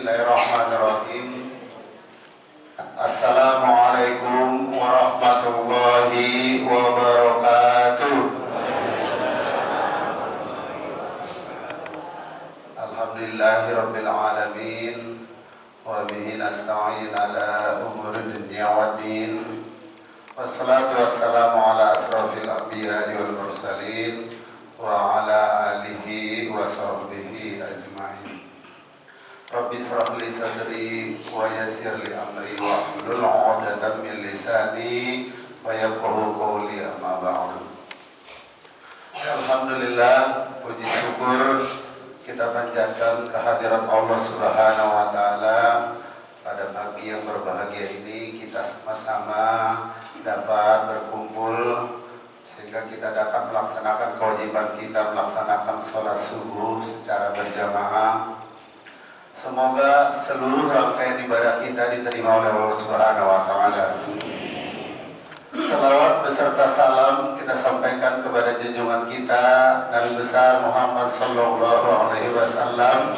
Bismillahirrahmanirrahim. Assalamualaikum warahmatullahi wabarakatuh. Alhamdulillahirabbil alamin wa bihi nasta'in ala umuri dunya waddin. Wassalatu wassalamu ala asrafil anbiya'i wal mursalin wa ala alihi wa sahbihi ajma'in. Rabbi shrah li sadri wa yassir li amri wa hlul 'uqdatam min lisani wa yafqahu qawli, amma ba'du. Alhamdulillah, puji syukur kita panjatkan kehadirat Allah Subhanahu wa taala pada pagi yang berbahagia ini. Kita sama-sama dapat berkumpul sehingga kita dapat melaksanakan kewajiban kita, melaksanakan sholat subuh secara berjamaah. Semoga seluruh rangkaian ibadah kita diterima oleh Allah Subhanahu wa taala. Salawat beserta salam kita sampaikan kepada junjungan kita Nabi besar Muhammad sallallahu alaihi wasallam.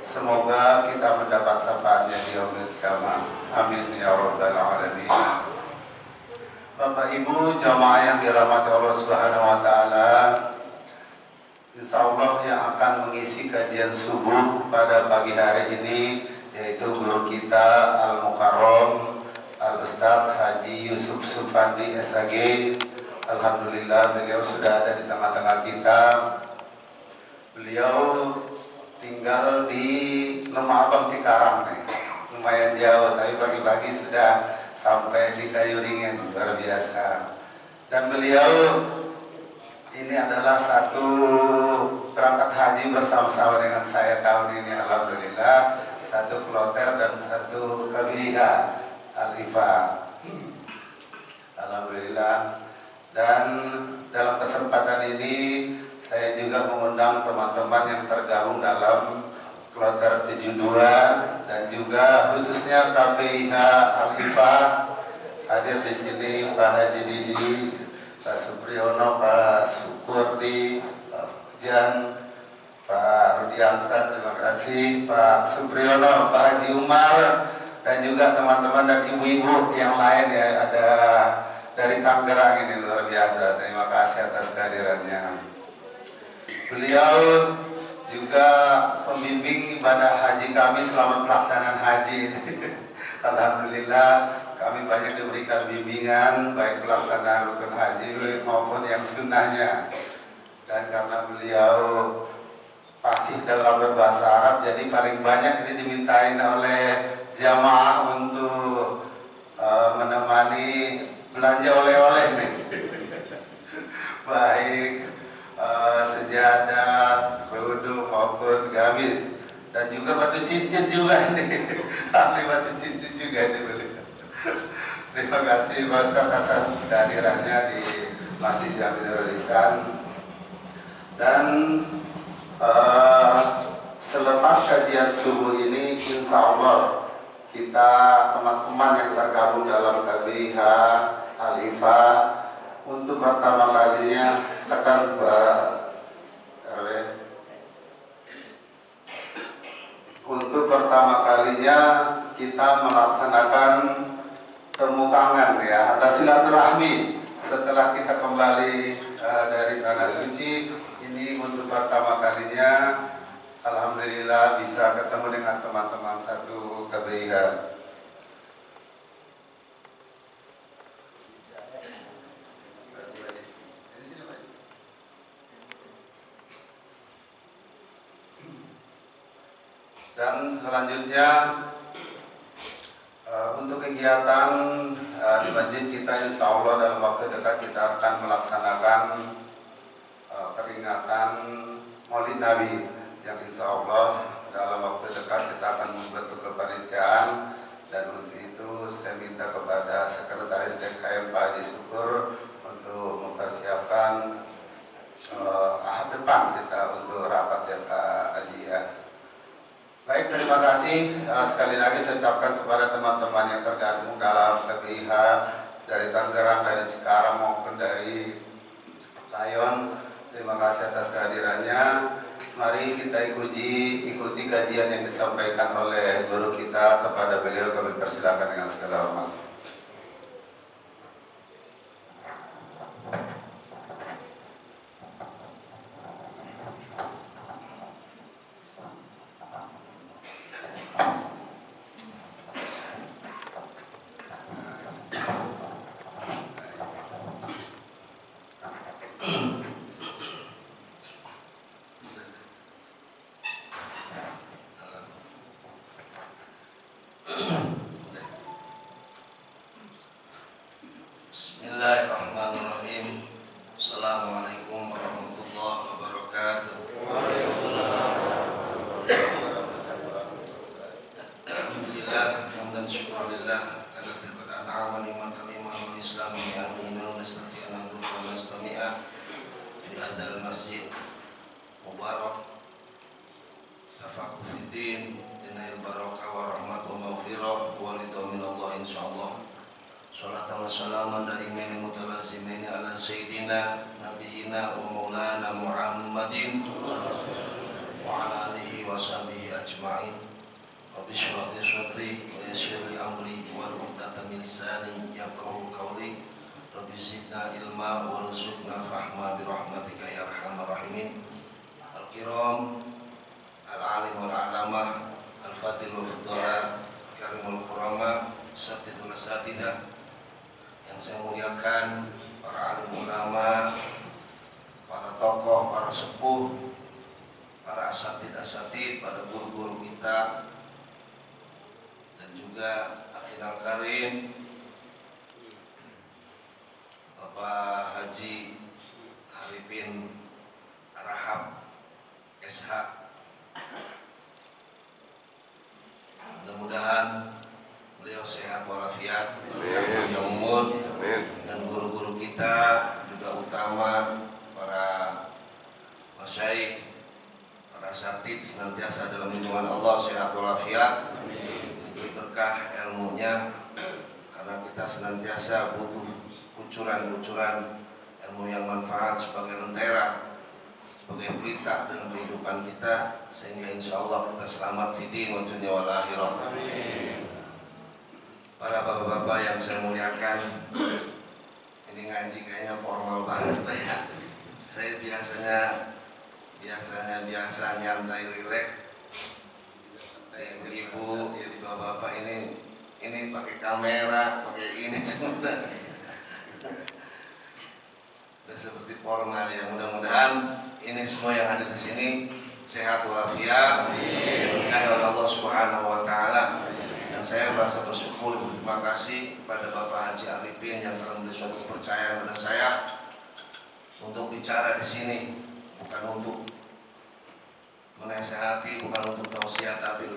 Semoga kita mendapat syafaatnya di yaumil qiyamah. Amin ya rabbal alamin. Bapak Ibu jamaah yang dirahmati Allah Subhanahu wa taala, insyaallah yang akan mengisi kajian subuh pada pagi hari ini yaitu guru kita Al-Mukarram Al-Ustadz Haji Yusuf Supandi SAG. Alhamdulillah beliau sudah ada di tengah-tengah kita. Beliau tinggal di Lemah Abang Cikarang nih, lumayan jauh, tapi pagi-pagi sudah sampai di Kayuringin, luar biasa. Dan beliau ini adalah satu berangkat haji bersama-sama dengan saya tahun ini, alhamdulillah, satu kloter dan satu kabiha Al-Ifa, alhamdulillah. Dan dalam kesempatan ini saya juga mengundang teman-teman yang tergabung dalam kloter 72 dan juga khususnya KBIH Al-Ifa. Hadir di sini Pak Haji Didi, Pak Supriyono, Pak Sukurdi, Pak Jan, Pak Rudiansa, terima kasih, Pak Supriyono, Pak Haji Umar, dan juga teman-teman dan ibu-ibu yang lain ya, ada dari Tangerang ini, luar biasa. Terima kasih atas kehadirannya. Beliau juga pembimbing ibadah haji kami selama pelaksanaan haji ini. Alhamdulillah kami banyak diberikan bimbingan baik pelaksanaan rukun haji maupun yang sunnahnya. Dan karena beliau fasih dalam berbahasa Arab, jadi paling banyak ini dimintain oleh jamaah untuk menemani belanja oleh-oleh nih. Baik sejadah, kerudung maupun gamis, dan juga batu cincin juga nih. Ahli batu cincin juga nih beliau. Terima kasih Pak Ustadz atas kehadirannya di Masjid Jami'ul Ihsan. Dan selepas kajian subuh ini, insya Allah kita teman-teman yang tergabung dalam KBIH Al-Ifa untuk pertama kalinya, silakan Pak RW. Untuk pertama kalinya kita melaksanakan temu kangen ya, atas silaturahmi setelah kita kembali dari tanah suci. Ini untuk pertama kalinya, alhamdulillah bisa ketemu dengan teman-teman satu KBIH. Dan selanjutnya untuk kegiatan di masjid kita, insya Allah dalam waktu dekat kita akan melaksanakan peringatan Maulid Nabi yang insya Allah dalam waktu dekat kita akan membentuk kepanitiaan. Dan untuk itu saya minta kepada Sekretaris DKM Pak Haji Syukur untuk mempersiapkan ahad depan kita untuk rapat ya Pak Haji ya. Baik, terima kasih. Sekali lagi saya ucapkan kepada teman-teman yang tergabung dalam KBIH dari Tangerang, dari Cikarang maupun dari Layon. Terima kasih atas kehadirannya. Mari kita ikuti kajian yang disampaikan oleh guru kita. Kepada beliau kami persilakan dengan segala hormat. Bismillahirrahmanirrahim. Assalamualaikum warahmatullahi wabarakatuh. Alhamdulillah, hamdan syukurillah ala tilkal an'ama ni'matal iman wal islam wa ni'amin nastati'an wa nastami'a fi hadzal masjid mubarak tafaqquh fid din dinil barakah wa rahmat wa maghfirah wa ridha minallah insyaallah. Salatan wa salaman daimin mutalazimin ala sayyidina nabiyina wa maulana Muhammadin wa ala alihi wa sahbihi ajma'in. Rabbi shrah li sadri wa yassir li amri wa uqdatan min lisani yafqahu qawli. Rabbi zidna ilma warzuqna fahma bi rahmatika ya arhamar rahimin. Al-kiram al-alim wal alamah al-fadil wal fudara karimul kurama satidul asatidah. Yang saya muliakan para alim ulama, para tokoh, para sepuh, para asatid, pada guru-guru kita, dan juga akhirul karim Bapak Haji Arifin Arahab SH. Mudah-mudahan beliau sehat walafiat, panjang umur, dan guru-guru kita juga utama para masyaikh, para asatid senantiasa dalam lindungan Allah, sehat walafiat, diberi berkah ilmunya, karena kita senantiasa butuh kucuran-kucuran ilmu yang manfaat sebagai lentera, sebagai pelita dalam kehidupan kita, sehingga insya Allah kita selamat fidin wa dunya wal akhirah. Para bapak-bapak yang saya muliakan, ini ngaji kayaknya formal banget ya. Saya biasa nyantai rileks. Ibu-ibu, jadi bapak-bapak ini pakai kamera, pakai ini semua. Udah seperti formal ya. Mudah-mudahan ini semua yang ada di sini sehat walafiat, diberkahi oleh Allah Subhanahu wa taala. Dan saya merasa bersyukur, terima kasih kepada Bapak Haji Arifin yang telah memberi suatu kepercayaan pada saya untuk bicara di sini, bukan untuk menasehati, bukan untuk tausiah, tapi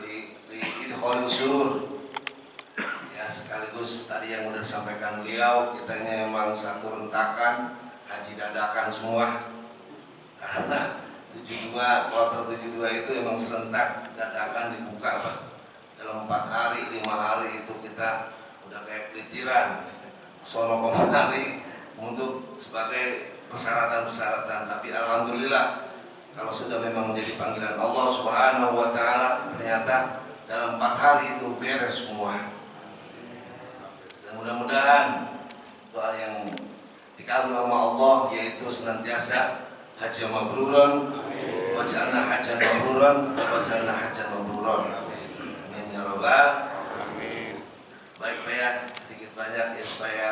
idkhalul surur. Ya, sekaligus tadi yang sudah disampaikan beliau, kita ini memang satu rentakan haji dadakan semua. Karena 72, kloter 72 itu memang serentak dadakan dibuka, Pak. Dalam 4 hari, 5 hari itu kita udah kayak pelitiran sono komari untuk sebagai persyaratan-persyaratan. Tapi alhamdulillah kalau sudah memang menjadi panggilan Allah Subhanahu wa taala, ternyata dalam 4 hari itu beres semua. Dan mudah-mudahan doa yang dikabul sama Allah yaitu senantiasa haji mabruron, waj'alna hajan mabruron, waj'alna hajan mabruron. Amin. Baik Pak ya, sedikit banyak ya supaya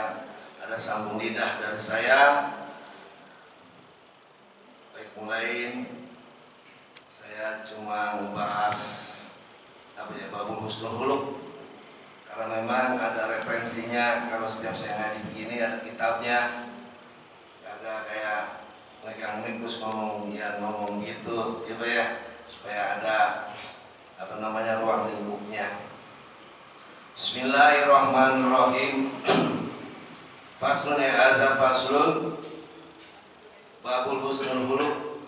ada sambung lidah dari saya. Baik, mulai saya cuma membahas babul husnul khuluq, karena memang ada referensinya. Kalau setiap saya ngaji begini ada kitabnya, agak kayak megang mic terus ngomong gitu ya Pak ya, supaya ada ruang lingkupnya. Bismillahirrahmanirrahim. Faslun ada faslun babul husnul khuluq.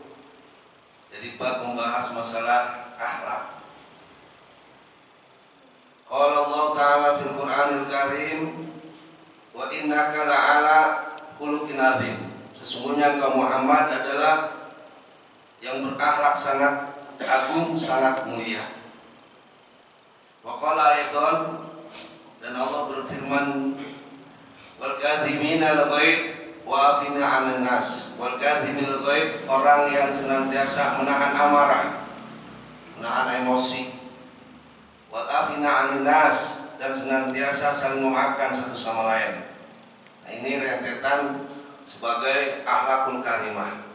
Jadi bab membahas masalah akhlak. Qala Allah Ta'ala fil Qur'anil Karim, wa innaka la'ala khuluqin azim. Sesungguhnya engkau Muhammad adalah yang berakhlak sangat agung, sangat mulia. Wa qala aidan, dan Allah berfirman, wal kadhimina al-ghaib wa afina 'anil nas. Wal kadhimil ghaib, orang yang senantiasa menahan amarah, menahan emosi. Wal afina 'anil nas, dan senantiasa saling memaafkan satu sama lain. Nah, ini rentetan sebagai akhlakul karimah.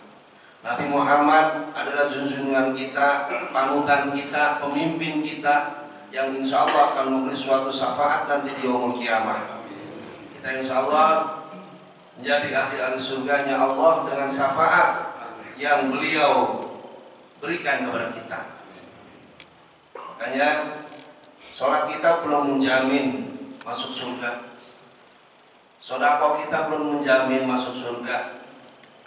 Nabi Muhammad adalah junjungan kita, panutan kita, pemimpin kita, yang insya Allah akan memberi suatu syafaat nanti di yaumul kiamah. Kita insya Allah menjadi ahli-ahli surganya Allah dengan syafaat yang beliau berikan kepada kita. Makanya sholat kita belum menjamin masuk surga, sedekah kita belum menjamin masuk surga,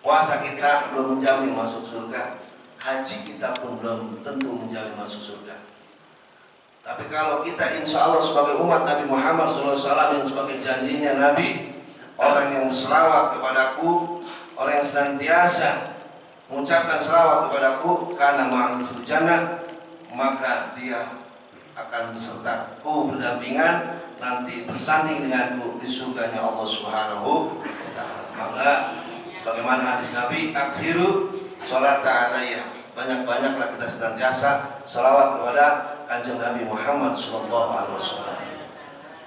puasa kita belum menjamin masuk surga, haji kita pun belum tentu menjamin masuk surga. Tapi kalau kita insya Allah sebagai umat Nabi Muhammad SAW yang sebagai janjinya Nabi, orang yang berselawat kepadaku, orang yang senantiasa mengucapkan selawat kepadaku, karena ma'in fil jannah, maka dia akan besertaku, berdampingan, nanti bersanding denganku di surganya Allah Subhanahu wa ta'ala. Maka sebagaimana hadis Nabi, aksiru sholat ta'alaya, banyak-banyaklah kita senantiasa selawat kepada Kanjeng Nabi Muhammad SAW.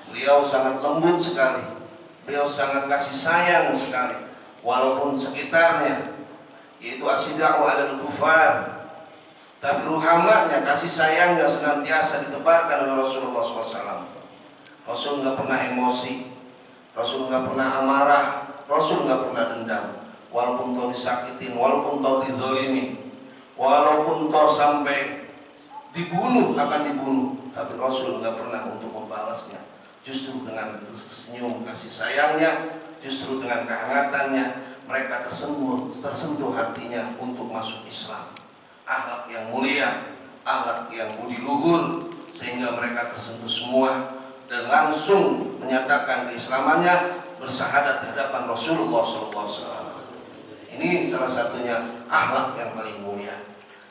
Beliau sangat lembut sekali, beliau sangat kasih sayang sekali, walaupun sekitarnya yaitu asyida'u 'alal kufar, tapi ruhamanya, kasih sayangnya senantiasa ditebarkan oleh Rasulullah SAW. Rasul nggak pernah emosi, Rasul nggak pernah amarah, Rasul nggak pernah dendam. Walaupun kau disakitin, walaupun kau dizalimi, walaupun kau sampai dibunuh, akan dibunuh, tapi Rasul nggak pernah untuk membalasnya. Justru dengan senyum kasih sayangnya, justru dengan kehangatannya, mereka tersentuh hatinya untuk masuk Islam. Akhlak yang mulia, akhlak yang budi luhur, sehingga mereka tersentuh semua dan langsung menyatakan keislamannya, bersahadat di hadapan Rasulullah SAW. Ini salah satunya akhlak yang paling mulia.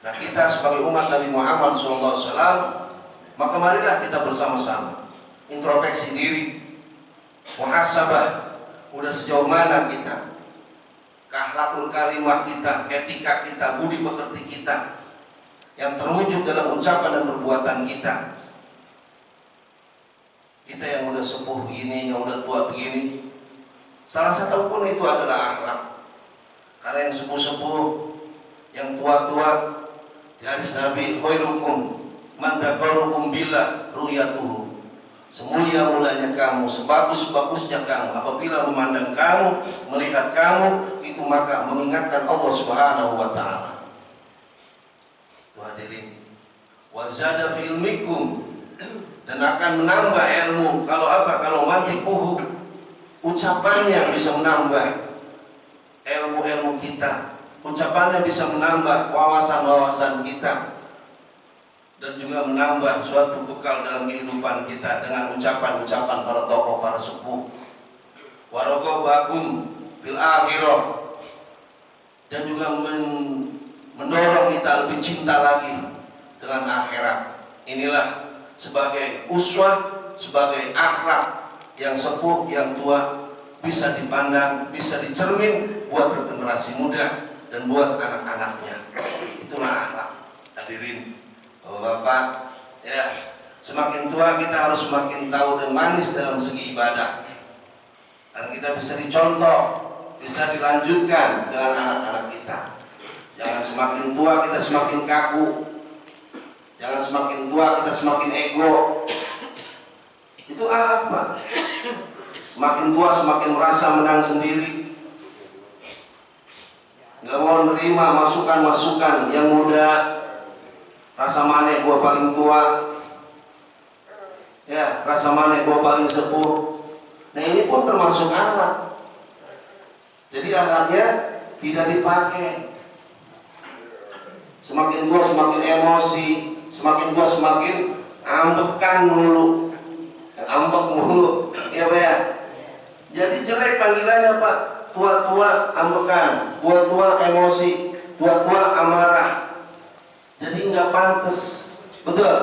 Nah, kita sebagai umat Nabi Muhammad SAW, maka marilah kita bersama-sama introspeksi diri, muhasabah, udah sejauh mana kita, akhlakul karimah kita, etika kita, budi pekerti kita, yang terwujud dalam ucapan dan perbuatan kita. Kita yang udah sepuh begini, yang udah tua begini, salah satu pun itu adalah akhlak. Karena yang sepuh-sepuh, yang tua-tua, di hadis Nabi, khairukum man dzakarukum billah ru'yatuhu. Semulia-mulianya kamu, sebagus-bagusnya kamu, apabila memandang kamu, melihat kamu, itu maka mengingatkan Allah Subhanahu wa ta'ala. Hadirin, wa zada fi ilmikum, dan akan menambah ilmu. Kalau apa? Kalau mati puhu, ucapannya bisa menambah ilmu-ilmu kita, ucapannya bisa menambah wawasan-wawasan kita, dan juga menambah suatu bekal dalam kehidupan kita dengan ucapan-ucapan para tokoh, para sepuh. Waraghabakum fil akhirah, dan juga mendorong kita lebih cinta lagi dengan akhirat. Inilah sebagai uswah, sebagai akhlak yang sepuh, yang tua, bisa dipandang, bisa dicermin buat generasi muda dan buat anak-anaknya. Itulah akhlak. Hadirin, Bapak, ya, semakin tua kita harus semakin tahu dan manis dalam segi ibadah, karena kita bisa dicontoh, bisa dilanjutkan dengan anak-anak kita. Jangan semakin tua kita semakin kaku, jangan semakin tua kita semakin ego. Itu akhlak, Pak. Semakin tua semakin merasa menang sendiri, nggak mau menerima masukan-masukan yang muda. Rasa mana gua paling tua, ya, rasa mana gua paling sepuh. Nah, ini pun termasuk akhlak. Jadi akhlaknya tidak dipakai. Semakin tua semakin emosi, semakin tua semakin ambekan mulu, ambek mulu, ya Pak ya. Jadi jelek panggilannya Pak, tua-tua ambekan, tua-tua emosi. tua-tua amarah, jadi nggak pantas. Betul?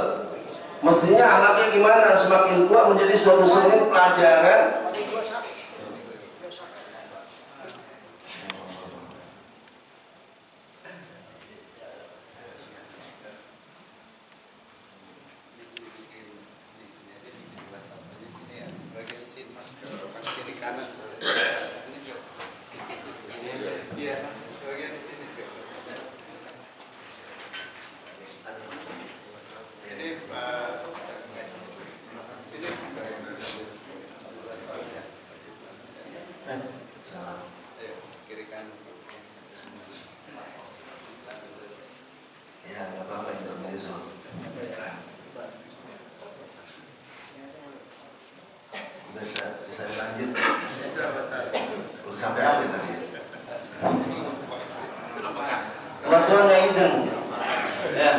Mestinya anaknya gimana? Semakin tua menjadi suatu cermin pelajaran. Ya, nggak apa-apa, intermezzo. Bisa lanjut? Bisa, Ustaz. Udah sampai apa tadi? Tua-tua nggak ideng. Ya.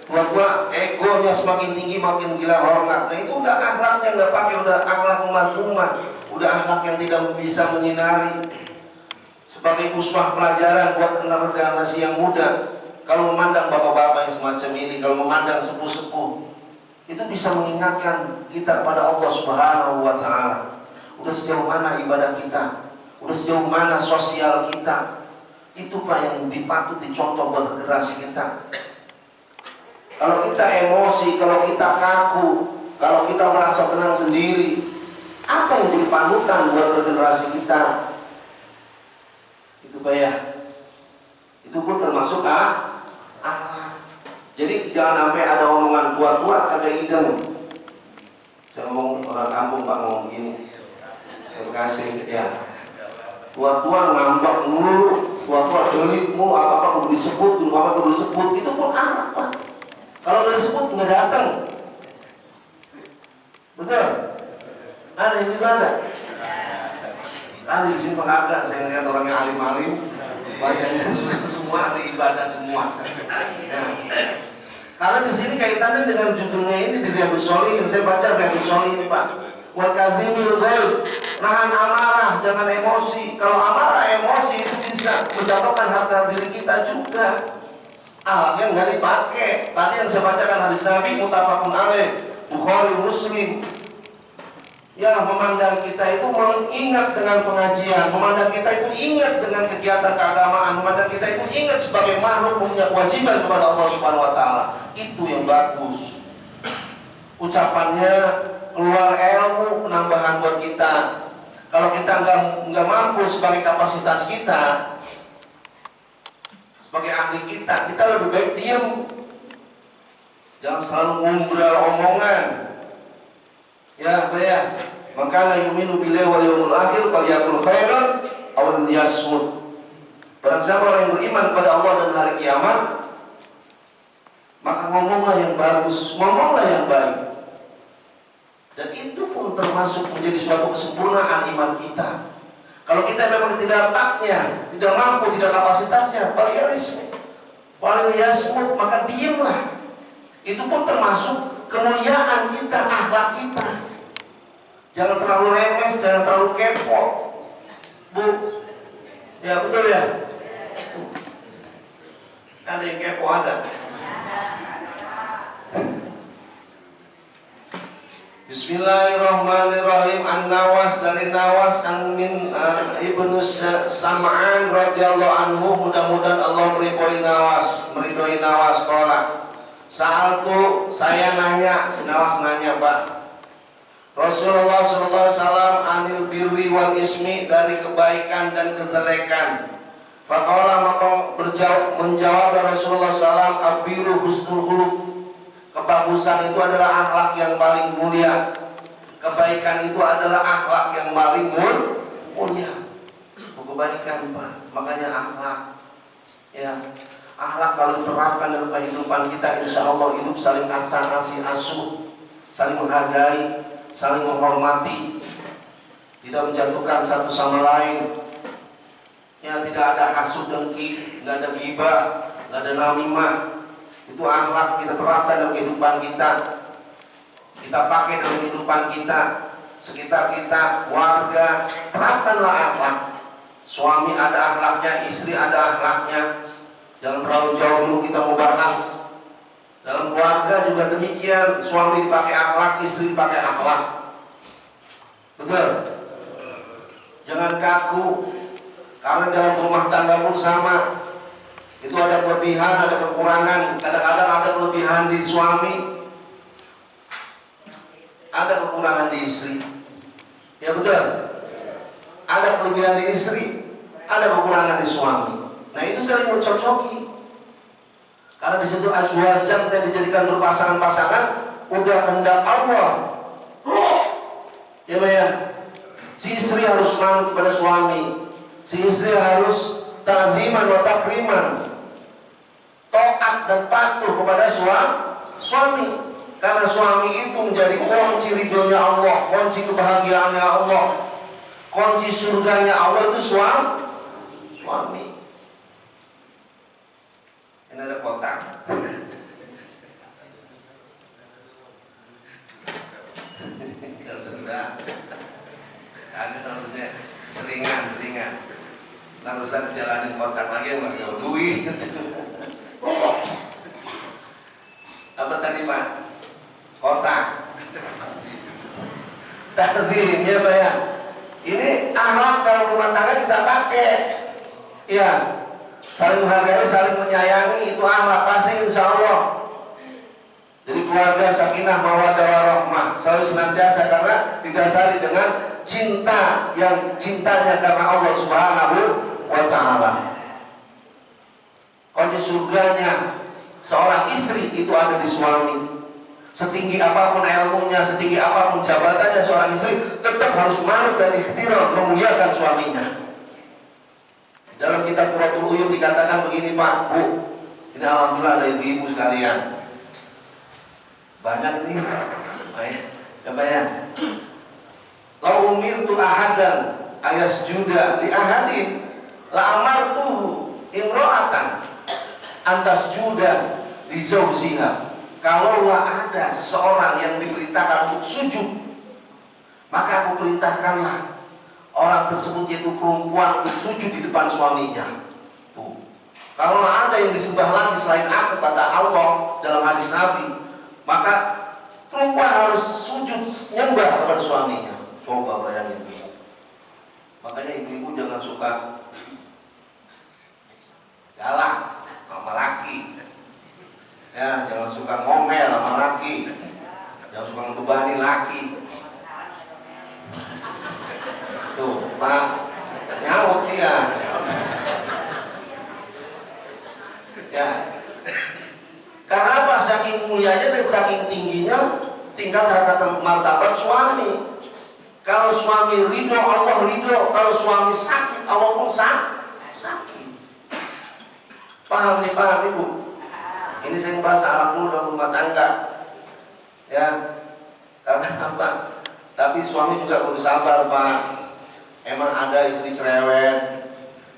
Tua-tua egonya semakin tinggi, makin gila hormat. Nah itu udah akhlaknya nggak pakai, udah akhlak umat-umat, udah akhlak yang tidak bisa menyinari. Sebagai uswah pelajaran buat generasi yang muda, kalau memandang bapak-bapak yang semacam ini, kalau memandang sepuh-sepuh, itu bisa mengingatkan kita kepada Allah Subhanahu wa Ta'ala. Udah sejauh mana ibadah kita, udah sejauh mana sosial kita. Itu Pak yang dipatut dicontoh buat generasi kita. Kalau kita emosi, kalau kita kaku, kalau kita merasa tenang sendiri, apa yang jadi panutan buat generasi kita? Itu Pak ya. Itu pun termasuk akhlak. Jadi jangan sampai ada omongan tua-tua agak ideng. Saya ngomong orang kampung Pak ngomong gini. Terima kasih ya. Tua-tua ngambek mulu, tua-tua delitmu, apa-apa kudu disebut, apa kudu disebut, itu pun akhlak Pak. Kalau udah disebut nggak datang. Betul? Ada yang juga ada. Ada di sini Pak agak, saya lihat orangnya alim-alim, banyaknya semua ahli ibadah semua. Nah, karena di sini kaitannya dengan judulnya ini di Riyadhus Shalihin, saya baca Riyadhus Shalihin Pak. Wal kadhimil ghaidh, nahan amarah, jangan emosi. Kalau amarah emosi itu bisa menjatuhkan harga diri kita juga. Alatnya nggak dipakai. Tadi yang saya bacakan hadis Nabi muttafaqun alaih, Bukhari Muslim. Ya, memandang kita itu mengingat dengan pengajian, memandang kita itu ingat dengan kegiatan keagamaan, memandang kita itu ingat sebagai makhluk punya kewajiban kepada Allah Subhanahu wa Ta'ala. Itu yang bagus. Ucapannya keluar ilmu, penambahan buat kita. Kalau kita nggak mampu sebagai kapasitas kita, sebagai ahli kita lebih baik diam. Jangan selalu ngobrol omongan. Ya, ya. Maka la yu'minu billahi wal yawmil akhir falyakul khairan aw liyasmut. Barang siapa orang yang beriman pada Allah dan hari kiamat, maka ngomonglah yang bagus, ngomonglah yang baik. Dan itu pun termasuk menjadi suatu kesempurnaan iman kita. Kalau kita memang tidak taknya, tidak mampu, tidak kapasitasnya, falyasmut, maka diamlah. Itu pun termasuk kemuliaan kita, akhlak kita. Jangan terlalu lemes, jangan terlalu kepo. Bu, ya betul ya? Ada yang kepo ada. Bismillahirrahmanirrahim. An-Nawas, dari Nawas min Ibnu Sam'an radhiyallahu anhu, mudah-mudahan Allah meridhoi Nawas sekolah. Sa'altu, saya nanya, si Nawas nanya Pak, Rasulullah SAW anil birri wal ismi, dari kebaikan dan kejelekan. Faqala, maka menjawab Rasulullah SAW, abiru husnul khuluq, kebagusan itu adalah akhlak yang paling mulia. Kebaikan itu adalah akhlak yang paling mulia. Kebaikan Pak, makanya akhlak. Ya, akhlak kalau diterapkan dalam kehidupan kita, insya Allah hidup saling asih asuh, saling menghargai, saling menghormati, tidak menjatuhkan satu sama lain. Ya, tidak ada hasud dengki, nggak ada ghibah, nggak ada namimah. Itu akhlak kita terapkan dalam kehidupan kita. Kita pakai dalam kehidupan kita, sekitar kita, warga. Terapkanlah akhlak. Suami ada akhlaknya, istri ada akhlaknya, Jangan terlalu jauh dulu kita mau bahas. Dalam keluarga juga demikian, suami dipakai akhlak, istri dipakai akhlak. Betul? Jangan kaku, karena dalam rumah tangga pun sama. Itu ada kelebihan, ada kekurangan. Kadang-kadang ada kelebihan di suami, ada kekurangan di istri. Ya betul? Ada kelebihan di istri, ada kekurangan di suami. Nah itu saling mencocoki. Karena di situ azwajan yang dijadikan berpasangan-pasangan udah kehendak Allah. Ya ya. Si istri harus manut kepada suami. Si istri harus ta'ziman wa takriman. Taat dan patuh kepada suami. Karena suami itu menjadi kunci ridhonya Allah, kunci kebahagiaannya Allah, kunci surganya Allah itu suami. Ini ada kotak. Kalau sudah, agak maksudnya seringan. Lalusan jalanin kotak lagi emang gak duit. Apa tadi Pak? Kotak. Tadi ya Pak ya. Ini akhlak dalam rumah tangga kita pakai. Ya. Saling menghargai, saling menyayangi, itu akhlak pasti insya Allah. Jadi keluarga sakinah mawaddah warahmah selalu senantiasa karena didasari dengan cinta yang cintanya karena Allah Subhanahu wa Ta'ala. Kunci surganya seorang istri itu ada di suami. Setinggi apapun ilmunya, setinggi apapun jabatannya seorang istri tetap harus manut dan ikhtiar memuliakan suaminya. Dalam kitab Qurratul Uyun dikatakan begini Pak, Bu, ini alhamdulillah ada ibu-ibu sekalian. Banyak nih, coba ya. Lau umirtu ahadan ayasjuda li ahadin la amartuhu imro'atan antas juda li zawziha. Kalaulah ada seseorang yang diperintahkan untuk sujud, maka aku perintahkanlah orang tersebut yaitu perempuan untuk sujud di depan suaminya. Tuh. Kalau ada yang disembah lagi selain aku kata Allah dalam hadis Nabi, maka perempuan harus sujud nyembah kepada suaminya. Coba bayangin. Makanya ibu-ibu jangan suka galak sama laki. Ya, jangan suka ngomel sama laki. Jangan suka ngebebani laki. Tuh, Pak, nyaut dia. Ya. Karena apa? Saking mulianya dan saking tingginya tingkat harta martabat suami. Kalau suami ridho, Allah ridho. Kalau suami sakit, Allah pun sakit. Paham nih, paham Ibu? Ini saya bahas alat dulu dalam rumah tangga. Ya, karena apa? Tapi suami juga perlu sabar, Pak. Emang ada istri cerewet,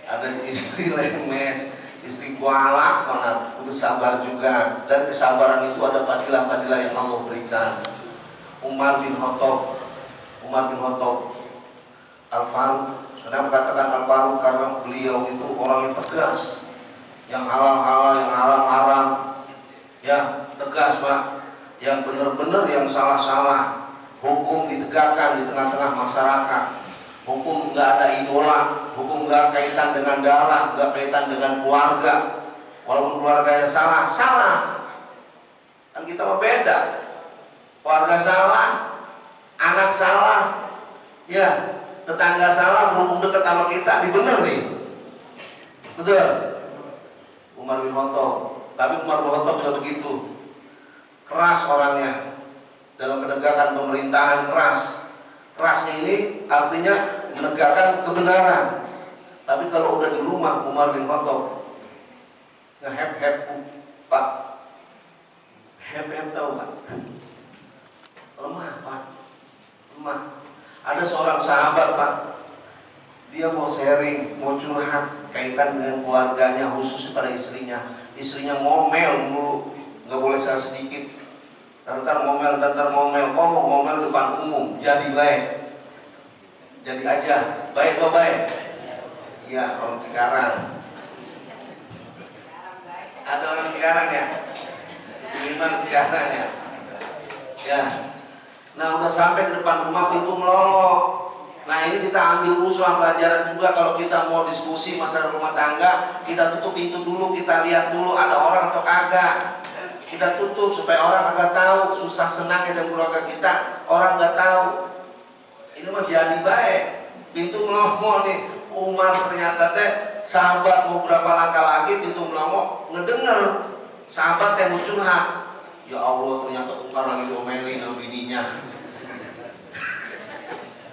ada istri lemes, istri kualak banget, kudu sabar juga. Dan kesabaran itu ada fadilah-fadilah yang Allah berikan. Umar bin Khattab Al-Faruq, kenapa katakan Al-Faruq? Karena beliau itu orang yang tegas, yang halal-halal, yang haram-haram, ya tegas Pak, yang benar-benar, yang salah-salah, hukum ditegakkan di tengah-tengah masyarakat. Hukum nggak ada idola, hukum nggak kaitan dengan darah, nggak kaitan dengan keluarga. Walaupun keluarga yang salah, kan kita mah beda. Keluarga salah, anak salah, ya tetangga salah, berhubung dekat sama kita, dibener nih, betul. Umar bin Khattab, tapi Umar bin Khattab nggak begitu, keras orangnya dalam penegakan pemerintahan keras. Kerasnya ini artinya menegakkan kebenaran. Tapi kalau udah di rumah Umar bin Khattab nge-hep Pak, hep tahu Pak, lemah Pak, lemah. Ada seorang sahabat Pak, dia mau sharing, mau curhat kaitan dengan keluarganya, khususnya pada istrinya. Istrinya ngomel mulu, nggak boleh salah sedikit. Tantar ngomel, ngomel depan umum. Jadi baik, jadi aja, baik atau baik? Iya, orang Cikarang. Ada orang Cikarang ya? Iman Cikarang ya? Ya. Nah udah sampai ke depan rumah pintu melolok. Nah ini kita ambil usaha pelajaran juga. Kalau kita mau diskusi masalah rumah tangga, kita tutup pintu dulu, kita lihat dulu ada orang atau kagak. Kita tutup supaya orang agak tahu susah senangnya dan keluarga kita, orang nggak tahu. Ini mah jadi baik. Pintu melongo nih, Umar ternyata teh sahabat mau berapa langkah lagi pintu melongo ngedenger sahabat yang mau curhat. Ya Allah ternyata Umar lagi diomelin sama bininya.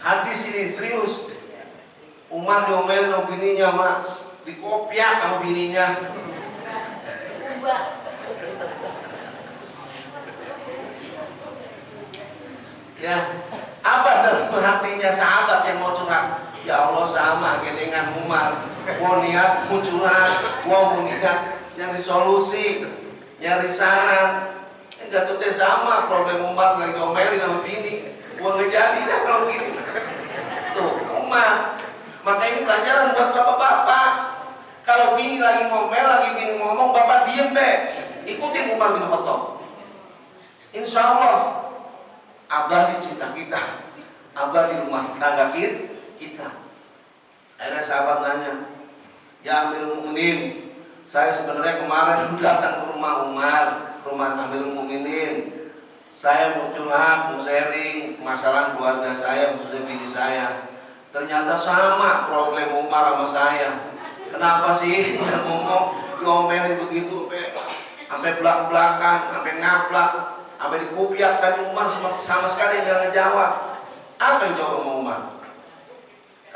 Hadis ini serius. Umar diomelin sama bininya mah, dikopiak sama bininya. Ya, apa dalam hatinya sahabat yang mau curhat? Ya Allah sama dengan Umar. Mau niat mau curhat, mau niat nyari solusi, nyari saran. Enggak tuh sama problem Umar lagi diomelin sama bini. Gua nggak jadi dah kalau gini. Tuh Umar. Maka ini pelajaran buat bapak-bapak. Kalau bini lagi ngomel, lagi bini ngomong, bapak diem deh. Ikutin Umar bin Khattab. Insya Allah abadi cinta kita, abadi rumah tangga kita. Ada sahabat nanya, ya Amirul Mukminin, saya sebenarnya kemarin datang ke rumah Umar, rumah Amirul Mukminin. Saya mau curhat, mau sharing masalah keluarga saya, khususnya bini saya. Ternyata sama problem Umar sama saya. Kenapa sih dia ngomong diomelin begitu, sampai belak-belakan, sampai ngaplak, sampai dikupiak, tapi Umar sama sekali nggak ngejawab. Apa yang jawab Umar?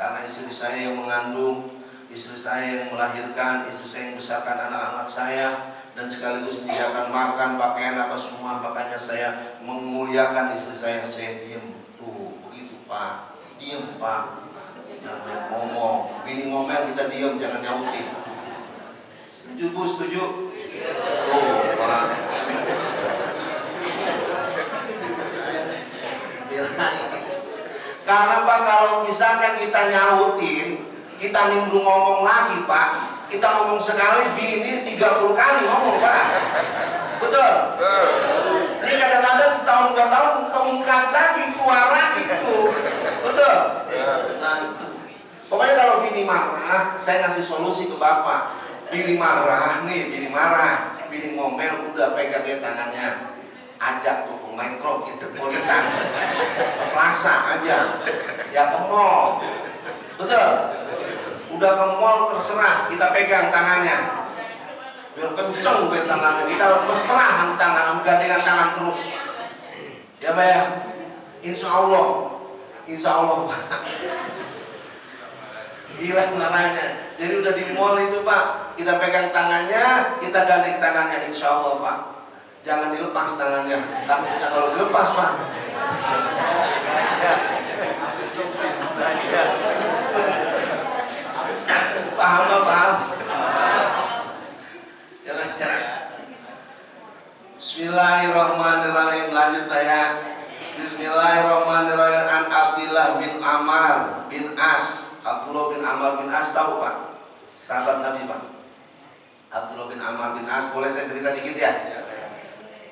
Karena istri saya yang mengandung, istri saya yang melahirkan, istri saya yang membesarkan anak-anak saya, dan sekaligus menyediakan makan, pakaian apa semua, makanya saya memuliakan istri saya diem. Tuh begitu Pak, diem Pak, jangan banyak ngomong. Bini ngomel kita diem, jangan nyautin. Setuju Bu? Setuju? Tuh Pak. Karena Pak kalau misalkan kita nyautin, kita nimbrung ngomong lagi Pak, kita ngomong sekali, bini 30 kali ngomong Pak. Betul? Ini kadang-kadang setahun 2 tahun keungkat lagi, keluar lagi tuh. Betul? Nah itu. Pokoknya kalau bini marah, saya ngasih solusi ke Bapak. Bini marah nih, bini ngomel, udah pegang dia tangannya. Ajak tuh ke Metro gitu, Politan, ke Plaza aja, ya ke mall, betul? Udah ke mall terserah, kita pegang tangannya, biar kenceng biar tangannya, kita mesra tangan, gandengan tangan terus, ya Pak ya, Insya Allah, gila ngaranya. Jadi udah di mall itu Pak, kita pegang tangannya, kita gandeng tangannya, Insya Allah Pak. Jangan dilepas tangannya, takutnya kalau dilepas Pak. Paham Pak? Paham? Jangan. Bismillahirrahmanirrahim. Lanjut ya. Bismillahirrahmanirrahim. An Abdullah bin Amr bin As. Abdullah bin Amr bin As tahu Pak? Sahabat Nabi Pak. Abdullah bin Amr bin As, boleh saya cerita dikit ya?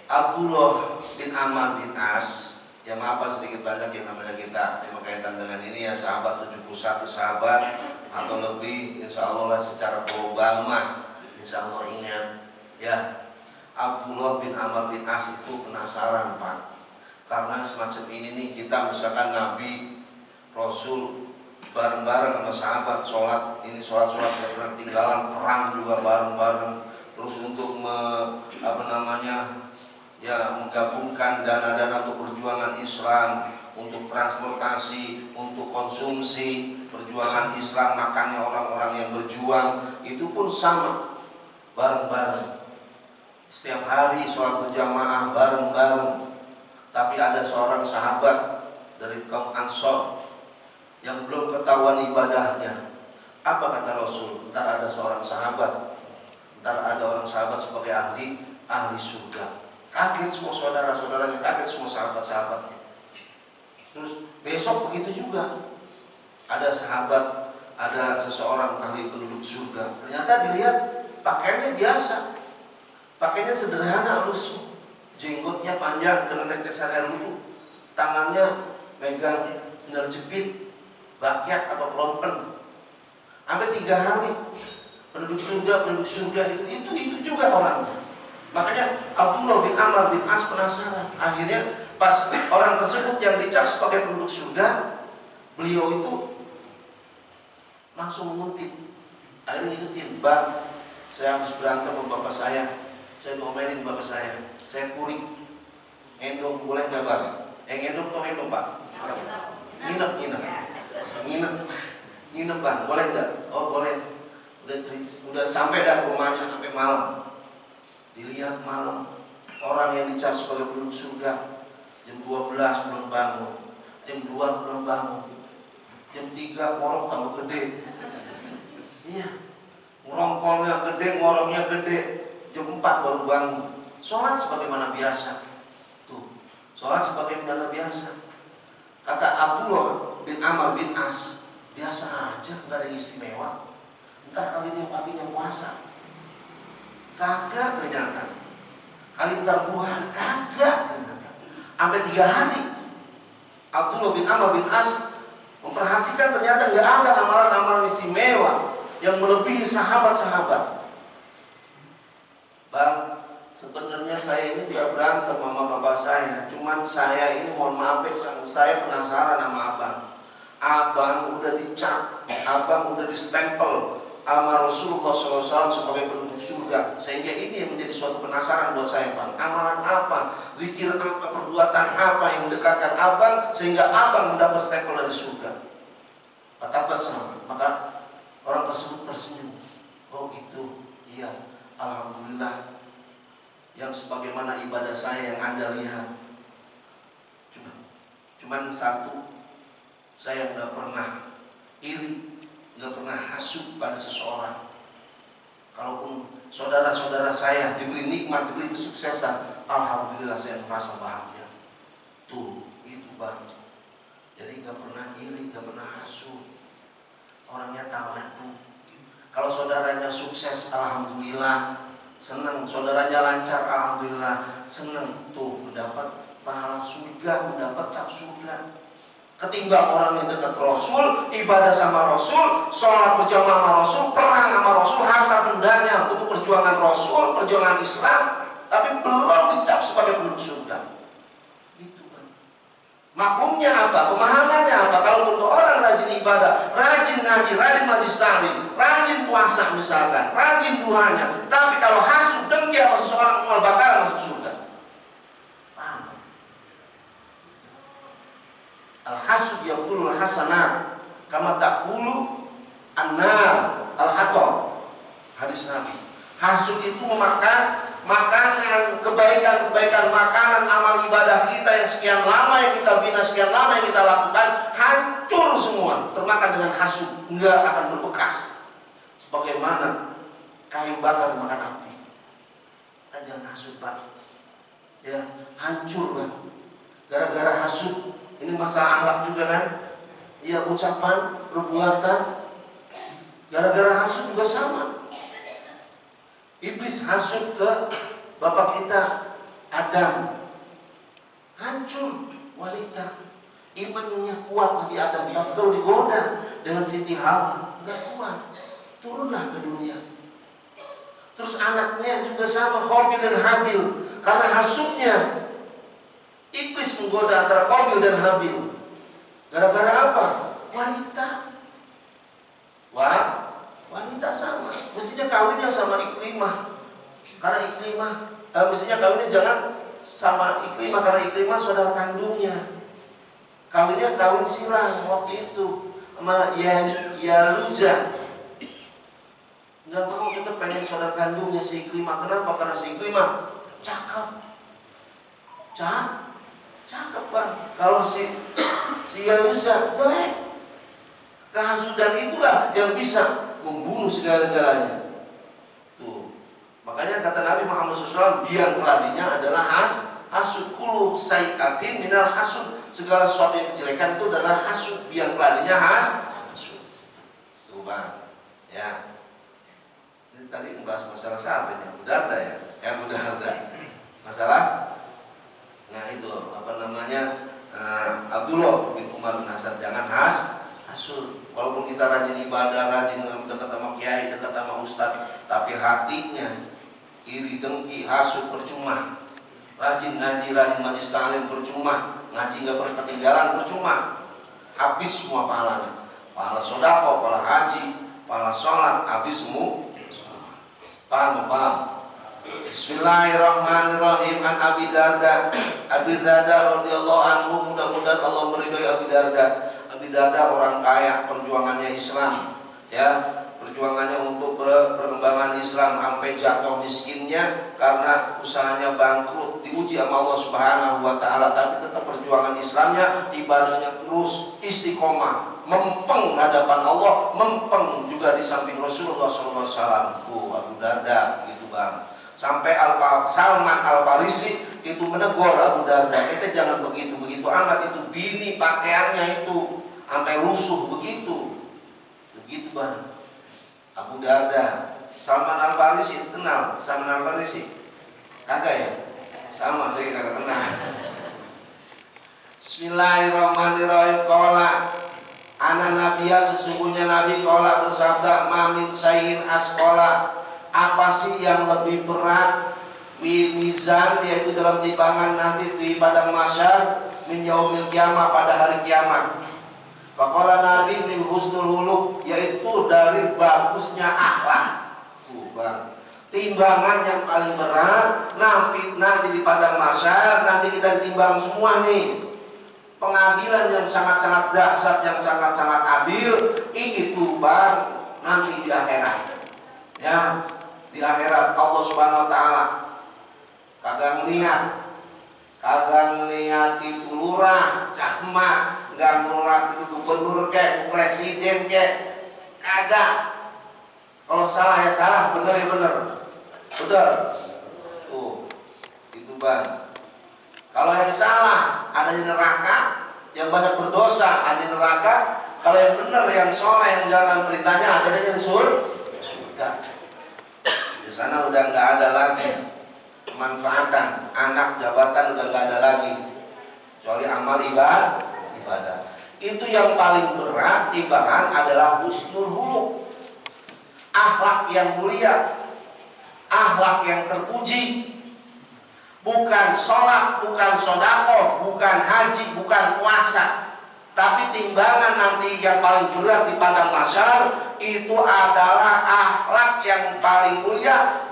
Abdullah bin Amr bin As, ya maaf sedikit banyak yang namanya kita yang berkaitan dengan ini ya, sahabat 71 sahabat atau lebih, insya Allah lah secara global mah, insya Allah ingat ya. Abdullah bin Amr bin As itu penasaran Pak, karena semacam ini nih kita misalkan Nabi Rasul bareng-bareng sama sahabat sholat nggak pernah ketinggalan, perang juga bareng-bareng, terus untuk menggabungkan dana-dana untuk perjuangan Islam, untuk transportasi, untuk konsumsi, perjuangan Islam, makannya orang-orang yang berjuang, itu pun sama, bareng-bareng. Setiap hari sholat berjamaah bareng-bareng. Tapi ada seorang sahabat dari kaum Ansor yang belum ketahuan ibadahnya. Apa kata Rasul? Ntar ada seorang sahabat, ntar ada orang sahabat sebagai ahli surga. Kaget semua saudara-saudaranya, kaget semua sahabat-sahabatnya. Terus besok begitu juga, ada sahabat, ada seseorang ahli penduduk surga. Ternyata dilihat pakaiannya biasa, Pakainya sederhana, lusuh, jenggotnya panjang dengan tetesan air wudhu, tangannya megang sendal jepit, bakyat atau pelompen. Sampai 3 hari penduduk surga itu juga orangnya. Makanya Abdullah bin Amr bin As penasaran. Akhirnya pas orang tersebut yang dicap sebagai penduduk surga, beliau itu langsung menguntit. Akhirnya ngingetin, "Bang, saya habis berantem sama bapak saya diomelin bapak saya kurik, ngendong boleh nggak Bang? Ngendong tuh ngendong Pak, nginep Bang, boleh nggak? Oh boleh." Udah sampai dah rumahnya sampai malam. Dilihat malam, orang yang dicap sebagai penduduk surga, jam 12 belum bangun, jam 2 belum bangun, jam 3 ngorok tambah gede. Iya, ngorongnya gede, ngoroknya gede, jam 4 baru bangun. Sholat sebagaimana biasa. Tuh, sholat sebagaimana biasa. Kata Abdullah bin Amr bin As, biasa aja, nggak ada yang istimewa. Ntar kali dia paginya puasa, kagak ternyata. Kali ntar duha, kagak ternyata. Sampai 3 hari Abdullah bin Amr bin As memperhatikan ternyata nggak ada amalan-amalan istimewa yang melebihi sahabat-sahabat. Bang, sebenarnya saya ini nggak berantem sama bapak saya, cuman saya ini mohon maaf Bang, saya penasaran sama abang. Abang udah dicap, abang udah distempel sama Rasulullah SAW sebagai penduduk surga, sehingga ini yang menjadi suatu penasaran buat saya Bang. Amalan apa, zikir apa, perbuatan apa yang mendekatkan abang sehingga abang mendapat stempel dari surga? Kata besar, maka orang tersebut tersenyum. Oh gitu, iya, alhamdulillah. Yang sebagaimana ibadah saya yang Anda lihat. Cuman satu, saya nggak pernah iri, nggak pernah hasut pada seseorang. Kalaupun saudara-saudara saya diberi nikmat, diberi kesuksesan, alhamdulillah saya merasa bahagia. Tuh, itu Bang. Jadi nggak pernah iri, nggak pernah hasut. Orangnya tawadu. Kalau saudaranya sukses, alhamdulillah, senang. Saudaranya lancar, alhamdulillah, senang. Tuh, mendapat pahala surga, mendapat cap surga. Ketimbang orang yang dekat Rasul, ibadah sama Rasul, sholat berjamaah sama Rasul, perang sama Rasul, harta bendanya untuk perjuangan Rasul, perjuangan Islam, tapi belum dicap sebagai penduduk surga. Gitu kan. Maklumnya apa? Pemahamannya apa? Kalau untuk orang rajin ibadah, rajin ngaji, rajin majlis taklim, rajin puasa misalkan, rajin duhanya, tapi kalau hasud dengki sama seseorang, mau bakal masuk surga. Paham? Al-hasud yaqulul hasanat kama taqulu an-nar al-hatab. Hadis Nabi. Hasud itu memakan makanan, kebaikan-kebaikan makanan amal ibadah kita yang sekian lama yang kita bina, sekian lama yang kita lakukan, hancur semua, termakan dengan hasud, enggak akan berbekas. Sebagaimana kayu bakar makan api. Jangan hasud Pak. Ya, hancur Pak. Gara-gara hasud. Ini masalah akhlak juga kan? Iya, ucapan, perbuatan. Gara-gara hasud juga sama. Iblis hasud ke bapak kita Adam. Hancur wanita. Imannya kuat Nabi Adam, tapi kalau digoda dengan Siti Hawa, enggak kuat. Turunlah ke dunia. Terus anaknya juga sama, Qabil dan Habil. Karena hasudnya, Iblis menggoda antara Qabil dan Habil. Gara-gara apa? Wanita. Wanita sama. Mestinya kawinnya sama Ikrimah. Karena Ikrimah, mestinya kawinnya jangan sama Ikrimah, karena Ikrimah saudara kandungnya. Kawinnya kawin silang waktu itu sama Yaluza. Nggak mau, kita pengen saudara kandungnya si Ikrimah. Kenapa? Karena si Ikrimah cakep. Cakep Pak. Kalau si Yaluza jelek. Kehasudan itulah yang bisa membunuh segala-galanya. Tuh. Makanya kata Nabi Muhammad SAW, biang keladinya adalah hasud. Kullu sayyi'atin minal hasud. Segala sesuatu yang kejelekan itu adalah hasud. Biang keladinya hasud. Tuh Bang. Ya. tadi membahas masalah siapa ya? Abu Darda ya? Abu Darda. Masalah, nah itu apa namanya, Abdullah bin Umar bin Hasan, jangan hasud. Walaupun kita rajin ibadah, rajin dekat sama kiai, dekat sama ustaz, tapi hatinya iri, dengki, hasud percuma. Rajin ngaji, rajin majlis taklim percuma. Ngaji nggak pernah ketinggalan percuma. Habis semua pahalanya. Pahala sodako, pahala haji, pahala sholat, habis semua. Paham? Bismillahirrahmanirrahim. An Abi Darda radhiyallahu anhu, mudah-mudahan Allah meridhai Abi Darda. Abi Darda orang kaya, perjuangannya Islam, ya, perjuangannya untuk perkembangan Islam sampai jatuh miskinnya karena usahanya bangkrut, diuji sama Allah Subhanahu wa taala, tapi tetap perjuangan Islamnya, ibadahnya terus istiqomah, mempeng hadapan Allah, mempeng juga di samping Rasulullah SAW. Abu Darda gitu bang. Sampai Salman Al-Farisi itu menegur Abu Darda, kita jangan begitu amat, itu bini pakaiannya itu sampai lusuh begitu bang. Abu Darda, Salman Al-Farisi, kenal Salman Al-Farisi? Kagak ya? Sama, saya kagak kenal. Bismillahirrahmanirrahim. Qala ana nabiyya, sesungguhnya Nabi qala bersabda, mamin sayyin asqala, apa sih yang lebih berat mizan, yaitu dalam timbangan nanti di padang mahsyar, min yaumil kiamah, pada hari kiamat. Faqala Nabi min husnul huluk, yaitu dari bagusnya akhlak. Timbangan yang paling berat nanti di padang mahsyar, nanti kita ditimbang semua nih. Pengadilan yang sangat-sangat dahsyat, yang sangat-sangat adil, itu bang nanti di akhirat. Ya, di akhirat Allah Subhanahu wa taala kagak ngelihat itu lurah, camat, nggak ngelihat itu gubernur kek, presiden kek, kagak. Kalau salah ya salah, bener ya bener. Bener. Itu bang. Kalau yang salah ada di neraka, yang banyak berdosa ada di neraka. Kalau yang benar, yang soleh, yang jalan perintahnya ada di surga. Di sana udah nggak ada lagi kemanfaatan, anak, jabatan udah nggak ada lagi, kecuali amal ibadah. Itu yang paling berat timbangan adalah husnul huluk, akhlak yang mulia, akhlak yang terpuji. Bukan sholat, bukan sodako, bukan haji, bukan puasa, tapi timbangan nanti yang paling berat di padang mahsyar itu adalah akhlak yang paling mulia,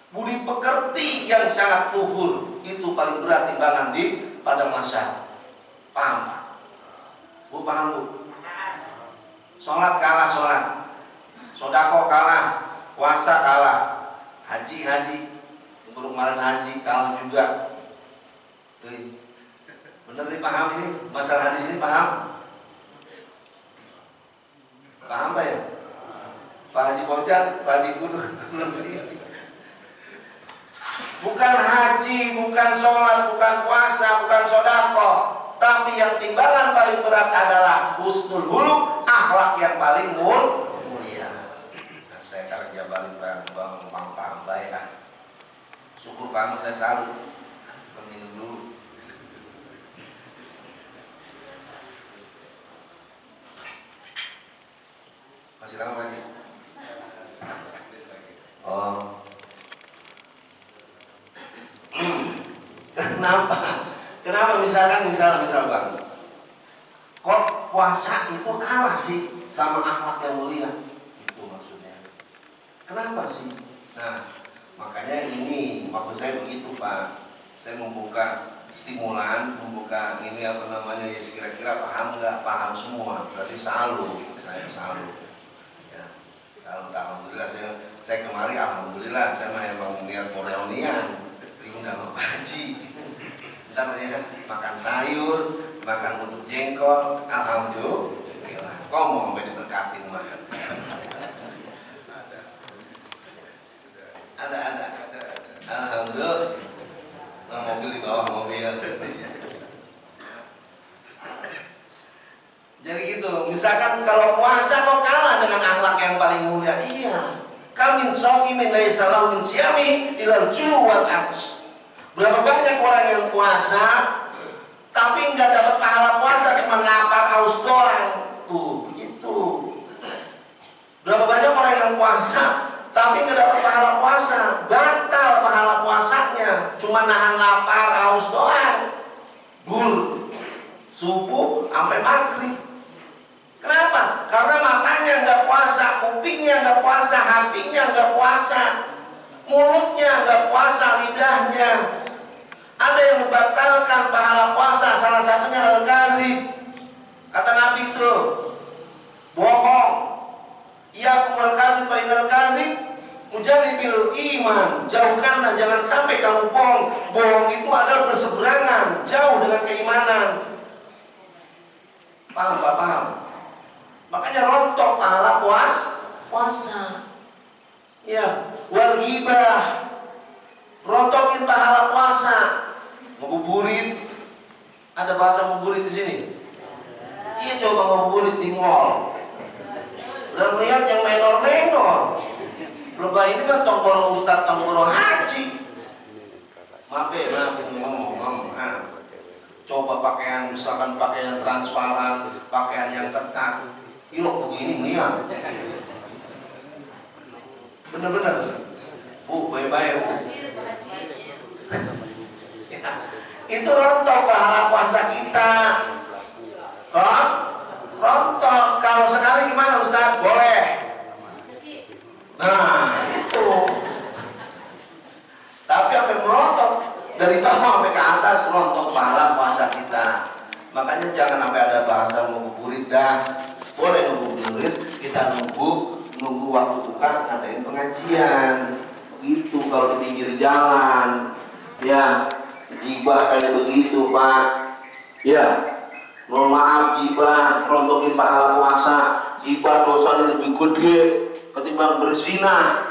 budi pekerti yang sangat luhur. Itu paling berat timbangan di padang mahsyar. Paham Pak? Bu paham Bu? Sholat kalah sholat, sodako kalah, puasa kalah, haji baru kemarin haji kalah juga. Bener nih, paham ini masalah hadis ini, paham Pak ya? Pak Haji Pocat, Pak Haji Kudu. Bukan haji, bukan sholat, bukan puasa, bukan sodako, tapi yang timbangan paling berat adalah husnul huluk, akhlak yang paling mulia. Nah, saya akan jabarin bang paham baik lah. Syukur banget saya salut. Minum dulu. Masih lama lagi? Oh. Kenapa misal bang, kok puasa itu kalah sih sama akhlak yang mulia? Itu maksudnya. Kenapa sih? Nah, makanya ini maksud saya begitu Pak. Saya membuka stimulan, membuka ini apa namanya, ya kira-kira paham nggak? Paham semua. Berarti saya salut. Ya, salut. Alhamdulillah saya kemarin alhamdulillah saya emang niat mau reunian, diundang sama Pak Haji. Ntar ya, makan sayur, makan uduk jengkol, alhamdulillah. Kok mau sampai diberkatin mah? Ada. Alhamdulillah. Mobil di bawah mobil. Jadi gitu. Misalkan kalau puasa kok kalah dengan akhlak yang paling mulia? Iya. Kam min sha'imin laisa lahu min siyami ilal ju' wal 'atsy. Berapa banyak orang yang puasa tapi nggak dapat pahala puasa, cuma lapar haus doang. Tuh begitu. Berapa banyak orang yang puasa tapi nggak dapat pahala puasa, batal pahala puasanya, cuma nahan lapar haus doang. Subuh sampai maghrib. Kenapa? Karena matanya nggak puasa, kupingnya nggak puasa, hatinya nggak puasa, mulutnya nggak puasa, lidahnya. Ada yang membatalkan pahala puasa, salah satunya al-kadzib. Kata Nabi itu, bohong. Iyakumul kadzib fa innal kadzib mujanibil iman. Jauhkanlah, jangan sampai kamu bohong. Bohong itu adalah berseberangan, jauh dengan keimanan. Paham Pak? Paham? Makanya rontok pahala puasa. Ya, wal ghibah. Rontokin pahala puasa. Ngebuburit. Ada bahasa ngebuburit di sini? Iya, coba ngebuburit di mall. Udah melihat yang menor-menor. Lebah ini kan tonggoro ustad, tonggoro haji. Maaf ini ngomong. Coba pakaian, misalkan pakaian transparan, pakaian yang ketat. Ilok begini lihat. Bener-bener. Bu, baik-baik Bu. Ya, itu rontok pahala puasa kita. Rontok. Kalau sekali gimana Ustaz? Boleh. Nah, itu. Tapi apa yang merontok dari bawah sampai ke atas, rontok pahala puasa kita. Makanya jangan sampai ada bahasa ngabuburit dah. Boleh ngabuburit, kita nunggu waktu buka ngadain pengajian. Gitu kalau di pinggir jalan. Ya, gibah kayak begitu, Pak. Ya. Mohon maaf, gibah rontokin pahala puasa. Gibah dosanya lebih gede ketimbang berzina.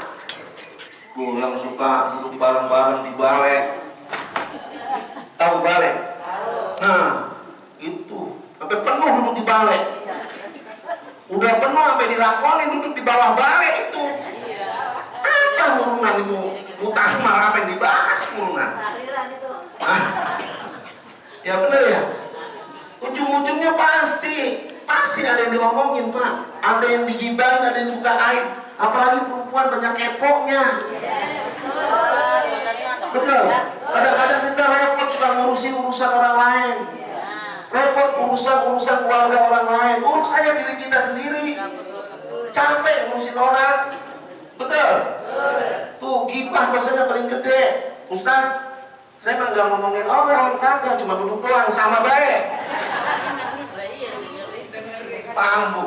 Tuh yang suka duduk bareng-bareng di balai. Tahu balai? Nah, itu sampai penuh duduk di balai. Udah penuh sampai dilakonin duduk di bawah balai itu. Apa murungan itu? Mutahmar apa yang dibahas murungan? Ya bener ya. Ujung-ujungnya pasti ada yang diomongin Pak. Ada yang digibahin, ada yang buka aib. Apalagi perempuan banyak keponya. Betul. Kadang-kadang kita repot suka ngurusin urusan orang lain. Repot urusan keluarga orang lain. Urus aja diri kita sendiri. Capek ngurusin orang. Betul. Tuh gibah dosanya paling gede. Ustaz, saya mah nggak ngomongin orang, kagak, cuma duduk doang sama baik. Paham Bu?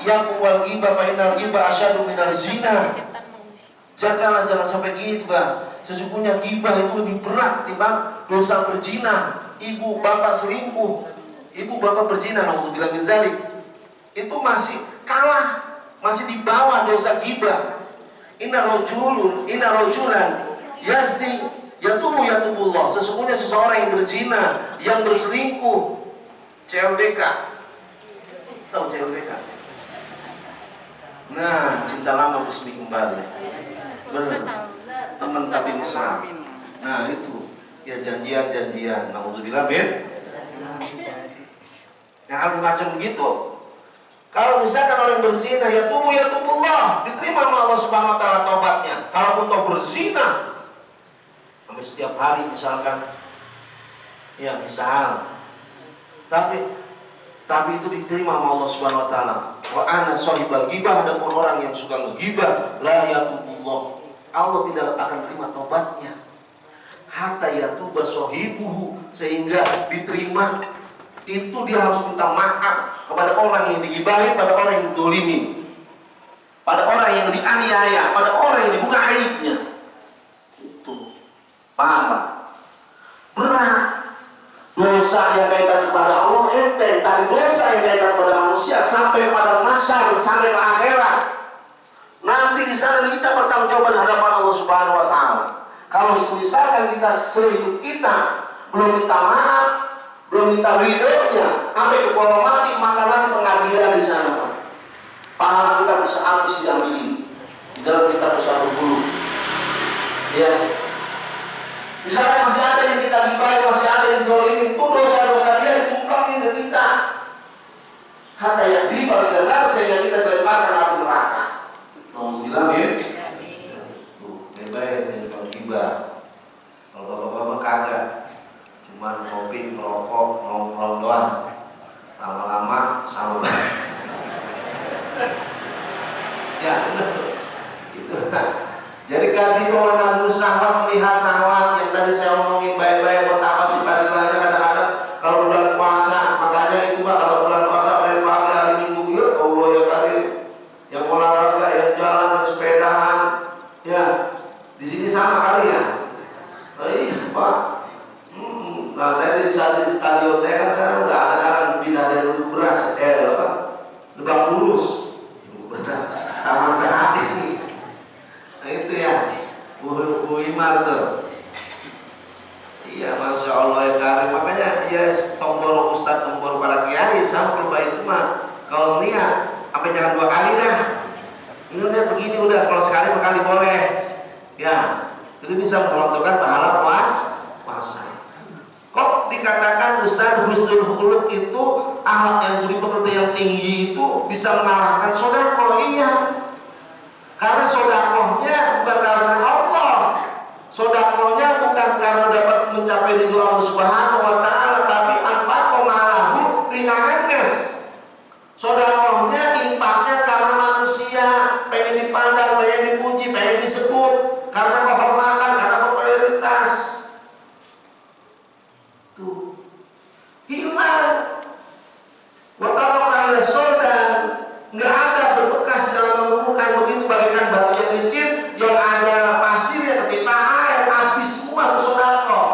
Iyakum wal ghibah fa innal ghibah asyaddu minal zina. Jagalah, jangan sampai gibah. Sesungguhnya gibah itu lebih berat ketimbang dosa berzina. Ibu bapak selingkuh, ibu bapak berzina, naudzubillah min dzalik. Itu masih kalah, masih di bawah dosa gibah. Inna rajulan yazni yatubullah. Sesungguhnya seseorang yang berzina, yang berselingkuh, CLBK. Tahu CLBK? Nah, cinta lama resmi kembali. Benar. Teman tapi mesra. Nah, itu ya janjian. Naudzubillah min. Yang hal macam begitu. Kalau misalkan orang berzina, yatubullah, diterima sama Allah Subhanahu wa taala tobatnya. Kalau tobat berzina sampai setiap hari misalkan, ya misal, tapi itu diterima sama Allah Subhanahu wa taala. Wa ana shahibal ghibah, adapun orang yang suka ngegibah, la yatubullah, Allah tidak akan terima tobatnya. Hatta yatuba sahibuhu, sehingga diterima. Itu dia harus minta maaf kepada orang yang digibahi, pada orang yang dizalimi, pada orang yang dianiaya, pada orang yang dibuka aibnya. Itu paham Pak? Berat. Dosa yang kaitan kepada Allah enteng, dari dosa yang kaitan kepada manusia sampai pada masyar, sampai ke akhirat. Nanti di sana kita bertanggung jawab hadapan Allah Subhanahu wa taala. Kalau misalkan kita sehidup kita belum minta maaf, belum minta ridhonya, sampai ke bawah mati, maka nanti pengadilan di sana. Pahala kita bisa habis diambil di dalam kalau dengar sehingga kita dilemparkan api neraka. Alhamdulillah min. Tuh, baik ini kalau gibah. Kalau bapak-bapak kagak, cuman ngopi, merokok, nongkrong doang. Lama-lama sama baik. Ya, benar. Itu. Jadi ganti pemenang syahwat, melihat syahwat yang tadi saya omongin baik-baik. Buat apa sih padilahnya kadang-kadang kalau bulan puasa, makanya itu Pak, kalau bulan puasa pagi hari Minggu ya Allah ya tadi yang olahraga, yang jalan, yang sepedahan, ya di sini sama kali ya. Iya Pak. Nah saya di stadion saya kan sekarang udah ada kan pindah dari Lubuk Beras, Lebak Bulus, Lubuk Beras, Taman Sehati. Nah itu ya, Bu Imar tuh. Iya, Masya Allah ya Karim. Makanya ya tomboro Ustadz, tomboro para kiai sama kalau itu mah kalau melihat apa jangan 2 kali dah. Ini lihat begini udah, kalau sekali berkali boleh. Ya, itu bisa merontokkan pahala puasa. Kok dikatakan Ustadz husnul khuluq itu akhlak yang budi pekerti yang tinggi itu bisa mengalahkan sedekah? Iya. Karena sedekahnya bukan karena Allah. Sedekahnya bukan karena dapat mencapai ridho Allah Subhanahu wa taala, tapi anfaqo malahu ringanes. Sedekahnya impaknya karena manusia pengen dipandang, pengen dipuji, pengen disebut, karena kehormatan, karena popularitas. Tuh. Hilang. Watawakal sodan, nggak ada berbekas dalam mengumpulkan begitu bagaikan batu yang licin yang ada pasirnya ketimpa air habis semua sedekah.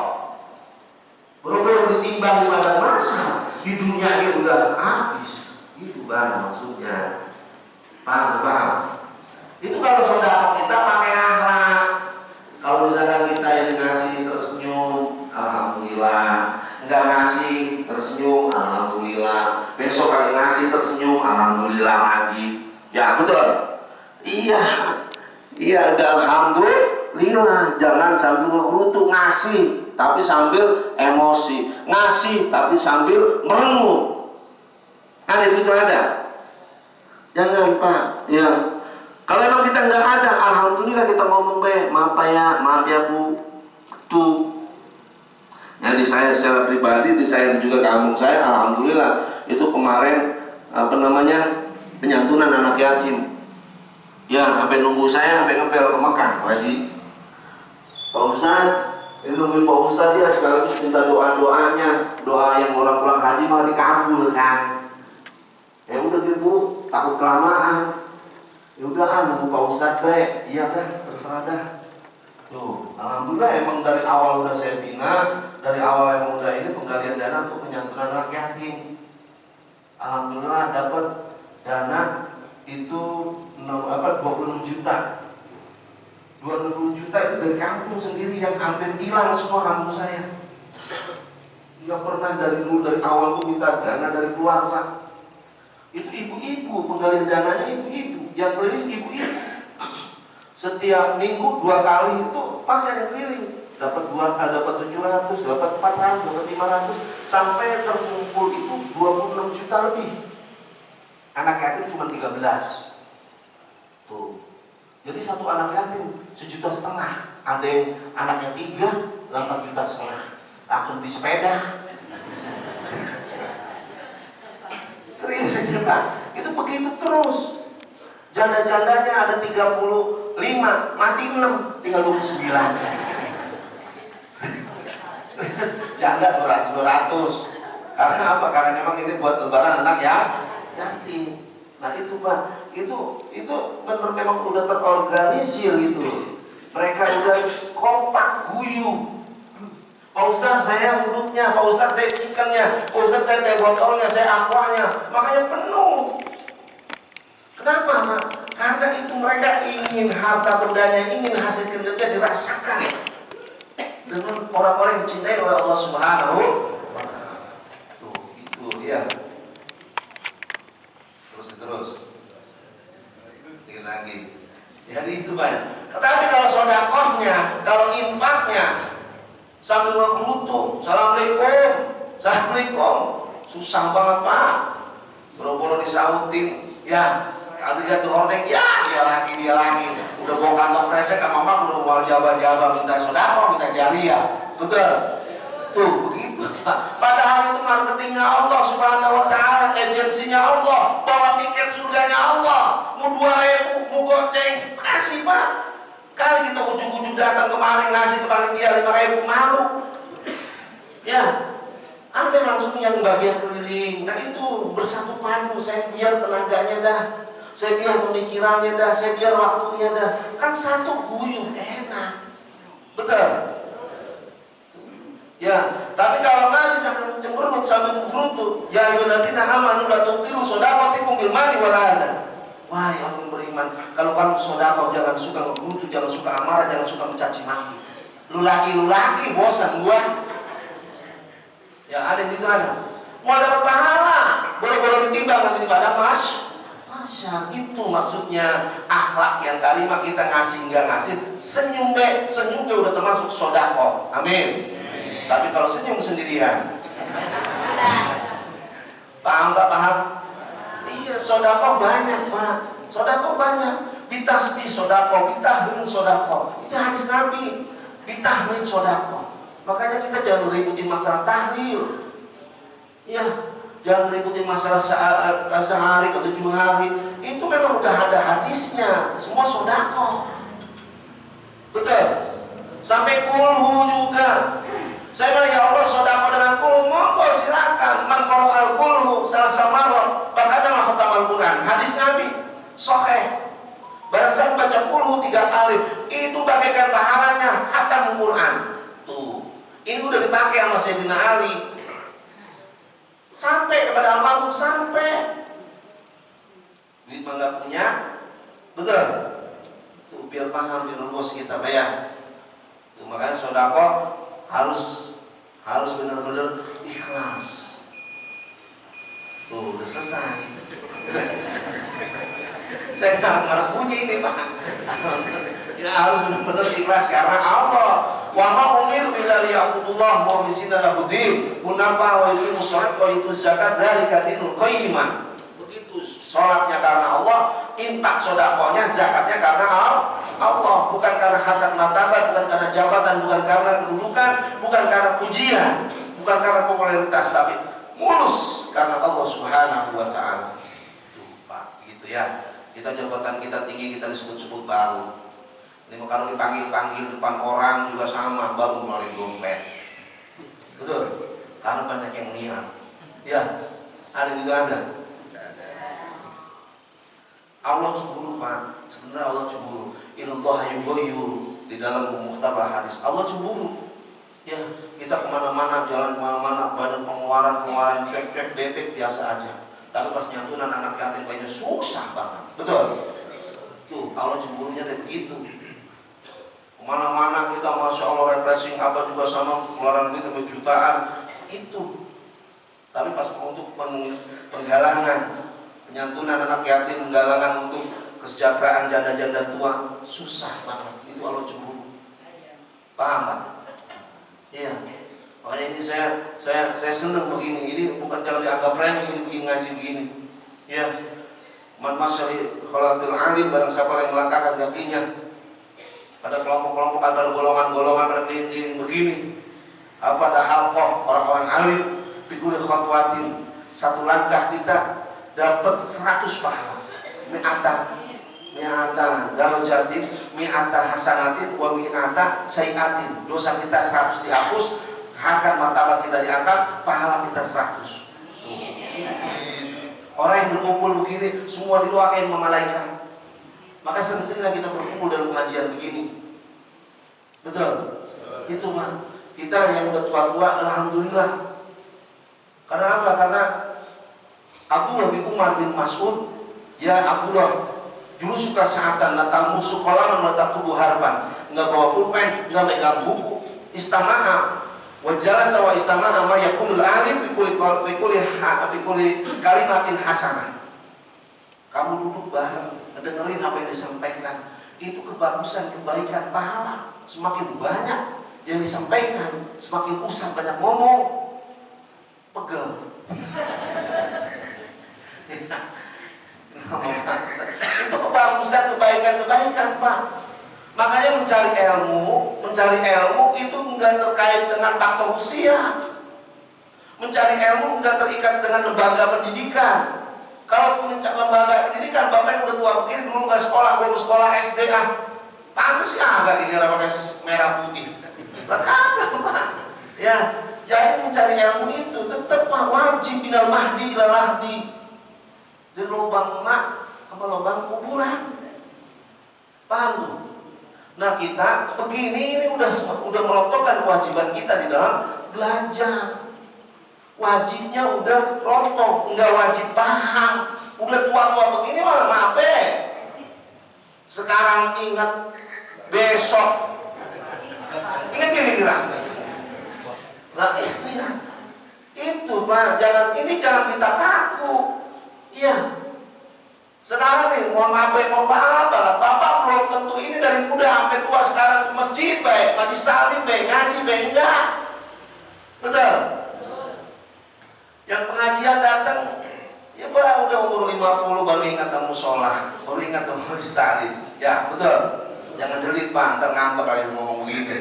Boro-boro ditimbang di padang masa di dunia ini udah habis. Itu Bang maksudnya. Paham? Itu kalau sedekah kita pakai akhlak. Kalau misalkan kita yang ngasih tersenyum, alhamdulillah. Enggak ngasih tersenyum, alhamdulillah. Besok kali ngasih tersenyum, alhamdulillah lagi. Ya betul. Iya udah alhamdulillah. Jangan sambil ngerutu ngasih tapi sambil emosi, ngasih tapi sambil merengut. Ada itu ada. Jangan Pak. Ya. Kalau memang kita nggak ada, alhamdulillah kita ngomong baik. Maaf ya Bu. Tuh. Yang di saya secara pribadi, di saya juga kampung saya, alhamdulillah itu kemarin penyantunan anak yatim. Ya, sampai nunggu saya sampai ngepel ke Mekah, Pak Haji. Pak Ustadz, ini nungguin Pak Ustadz dia sekaligus minta doa-doanya, doa yang orang pulang haji mau dikabulkan. Ya udah gitu, takut kelamaan. Ya udah nunggu Pak Ustadz baik, iya dah, terserah dah. Tuh, alhamdulillah emang dari awal udah saya bina, dari awal emang udah ini penggalian dana untuk penyantunan anak yatim. Alhamdulillah dapat dana itu 26 juta. 26 juta itu dari kampung sendiri yang hampir hilang semua kampung saya. Nggak pernah dari dulu dari awal gue minta dana dari keluarga. Itu ibu-ibu, penggalian dananya ibu-ibu, yang keliling ibu-ibu. Setiap minggu 2 kali itu pasti ada yang keliling. Dapat 700, dapat 400, dapat 500, sampai terkumpul itu 26 juta lebih. Anak yatim cuma 13. Tuh. Jadi satu anak yatim 1,5 juta. Ada yang anaknya 3, 4,5 juta. Langsung beli sepeda. Serius aja Pak. Itu begitu terus. Janda-jandanya ada 35, mati 6, tinggal 29. Janda 200. Karena apa? Karena memang ini buat lebaran anak ya yatim. Nah itu Pak, itu benar memang udah terorganisir gitu. Mereka udah kompak guyup. Pak Ustadz saya uduknya, Pak Ustadz saya chickennya, Pak Ustadz saya teh botolnya, saya aquanya, makanya penuh. Kenapa Pak? Karena itu mereka ingin harta bendanya, ingin hasil kerjanya dirasakan dengan orang-orang yang dicintai oleh Allah Subhanahu wa Ta'ala. Tuh, itu dia. Terus. Ini lagi. Jadi itu Pak. Tetapi kalau sedekahnya, kalau infaknya sambil ngegerutu, assalamualaikum, susah banget Pak. boro-boro disautin, ya kalau dia tuh ordek, ya dia lagi, udah bawa kantong kresek sama mama udah mau jaba-jaba minta sodako, minta jariah, betul? Tuh begitu. Padahal itu marketingnya Allah Subhanahu Wa Taala, agensinya Allah, bawa tiket surganya Allah, mau 2.000, mau goceng, kasih Pak. Kali kita ujuk-ujuk datang kemarin ngasih ke panitia 5.000, malu. Ya, ada langsung yang bagian keliling. Nah itu bersatu padu, saya biar tenaganya dah, saya biar pemikirannya dah, saya biar waktunya dah. Kan satu guyup enak, betul? Ya, tapi kalau masih sambil cemberut, sambil menggerutu, ya ayyuhalladzina amanu la tubtilu shadaqatikum bil mali wal adha. Wah, yang beriman, kalau kamu sedekah jangan suka ngegerutu, jangan suka amarah, jangan suka mencaci maki. Lu laki bosan gua. Ya ada gitu ada. Mau dapat pahala, boleh ditimbang nanti di padang Masya, itu maksudnya akhlak yang karimah, kita ngasih nggak ngasih, senyum be udah termasuk sedekah. Amin. Tapi kalau senyum sendirian, paham Pak? Paham? Iya, sedekah banyak Pak, sedekah banyak. Bitasbih sedekah, bitahmid sedekah. Itu hadis Nabi. Bitahmid sedekah. Makanya kita jangan ributin masalah tahlil. Ya, jangan ributin masalah sehari atau 7 hari. Itu memang udah ada hadisnya. Semua sedekah. Betul? Sampai kulhu juga. Saya bilang, ya Allah, sedekah dengan kulhu, monggo silakan. Man qara'al kulhu salasa marrah, bacanya khatam Al-Qur'an. Hadis Nabi sahih. Barang saya baca kulhu 3 kali, itu bagaikan pahalanya khatam Al-Qur'an. Tuh. Ini udah dipakai sama Sayyidina Ali. Sampai kepada almarhum, sampai. Duit mah nggak punya, betul? Tuh biar paham, biar luas kita bayar. Tuh makanya sedekah harus benar-benar ikhlas. Tuh udah selesai. Saya nggak bunyi ini Pak. Ya harus benar-benar ikhlas karena Allah. Wa ma umiru illa liya'budullah mukhlisina lahu din, hunafa wa yuqimus shalah wa yutuz zakat, dzalika dinul qayyimah. Begitu salatnya karena Allah, infak sedekahnya, zakatnya karena Allah, bukan karena harkat martabat, bukan karena jabatan, bukan karena kedudukan, bukan karena pujian, bukan karena popularitas, tapi mulus karena Allah Subhanahu wa Ta'ala. Tuh Pak, gitu ya. Kita jabatan kita tinggi, kita disebut-sebut baru. Ini kalau dipanggil depan orang juga sama, baru ngeluarin dompet. Betul? Karena banyak yang lihat. Ya, ada juga ada. Allah cemburu Pak. Sebenarnya Allah cemburu. Innallaha yughayyiru di dalam muhtabah hadis. Allah cemburu. Ya, kita kemana-mana, jalan kemana-mana, banyak pengeluaran, cek bebek biasa aja. Tapi pas nyantunan anak yatim kayaknya susah banget. Betul? Tuh, Allah cemburunya kayak begitu. Kemana-mana kita Masya Allah refreshing apa juga sama, keluaran duit sama jutaan. Itu. Tapi pas untuk penggalangan, penyantunan anak yatim, penggalangan untuk kesejahteraan janda-janda tua, susah banget. Itu Allah cemburu. Paham Pak? Iya. Makanya ini saya senang begini. Ini bukan jangan dianggap remeh, ini begini ngaji begini. Ya. Man masyali khalatil alim, barang siapa yang melangkahkan kakinya. Ada kelompok-kelompok, ada golongan-golongan pada keliling begini. Apa ada halqah orang-orang alim, pikul khotwatin, satu langkah kita dapat 100 pahala. Mi'ata darajatin, mi'ata hasanatin, wa mi'ata sayiatin. Dosa kita 100 dihapus, harkat martabat kita diangkat, pahala kita 100. Tuh. Orang yang berkumpul begini, semua didoain sama malaikat. Maka sering-seringlah kita berkumpul dalam pengajian begini. Betul? Itu Pak. Kita yang udah tua-tua, alhamdulillah. Karena apa? Karena Abdullah bin Umar bin Mas'ud, ya Abdullah, dulu suka saatan, datang musuh kolaman, datang tubuh harban, nggak bawa pulpen, nggak megang buku, istama'a, wajalasa wa istama'a ma yakunul alim bikuli kalimatin hasanah. Kamu duduk bareng, dengerin apa yang disampaikan. Itu kebagusan, kebaikan, pahala. Semakin banyak yang disampaikan, semakin ustaz banyak ngomong, pegel. pusat kebaikan-kebaikan, Pak. Makanya mencari ilmu itu enggak terkait dengan faktor usia. Mencari ilmu enggak terikat dengan lembaga pendidikan. Kalau lembaga pendidikan, Bapak yang udah tua begini dulu nggak sekolah, belum sekolah SD pantas agak dikira pakai merah putih. Kagak, Pak. Ya, jadi mencari ilmu itu tetap Pak wajib minal mahdi ilal lahdi. Dari lubang emak sama lubang kuburan. Paham tuh? Nah kita begini ini udah merontokkan kewajiban kita di dalam belajar. Wajibnya udah rontok, nggak wajib paham. Udah tua-tua begini malah maaf sekarang ingat besok. Ingat kira-kira. Nah itu Pak, jangan kita kaku. Iya. Sekarang nih, mohon maaf banget, Bapak belum tentu ini dari muda sampai tua sekarang ke masjid baik, majlis taklim baik, ngaji baik, enggak. Betul? Yang pengajian datang, ya Pak udah umur 50 baru ingat tamu sholat, baru ingat tamu majlis taklim. Ya betul. Jangan delit Pak, ntar ngambek kalian ngomong begini.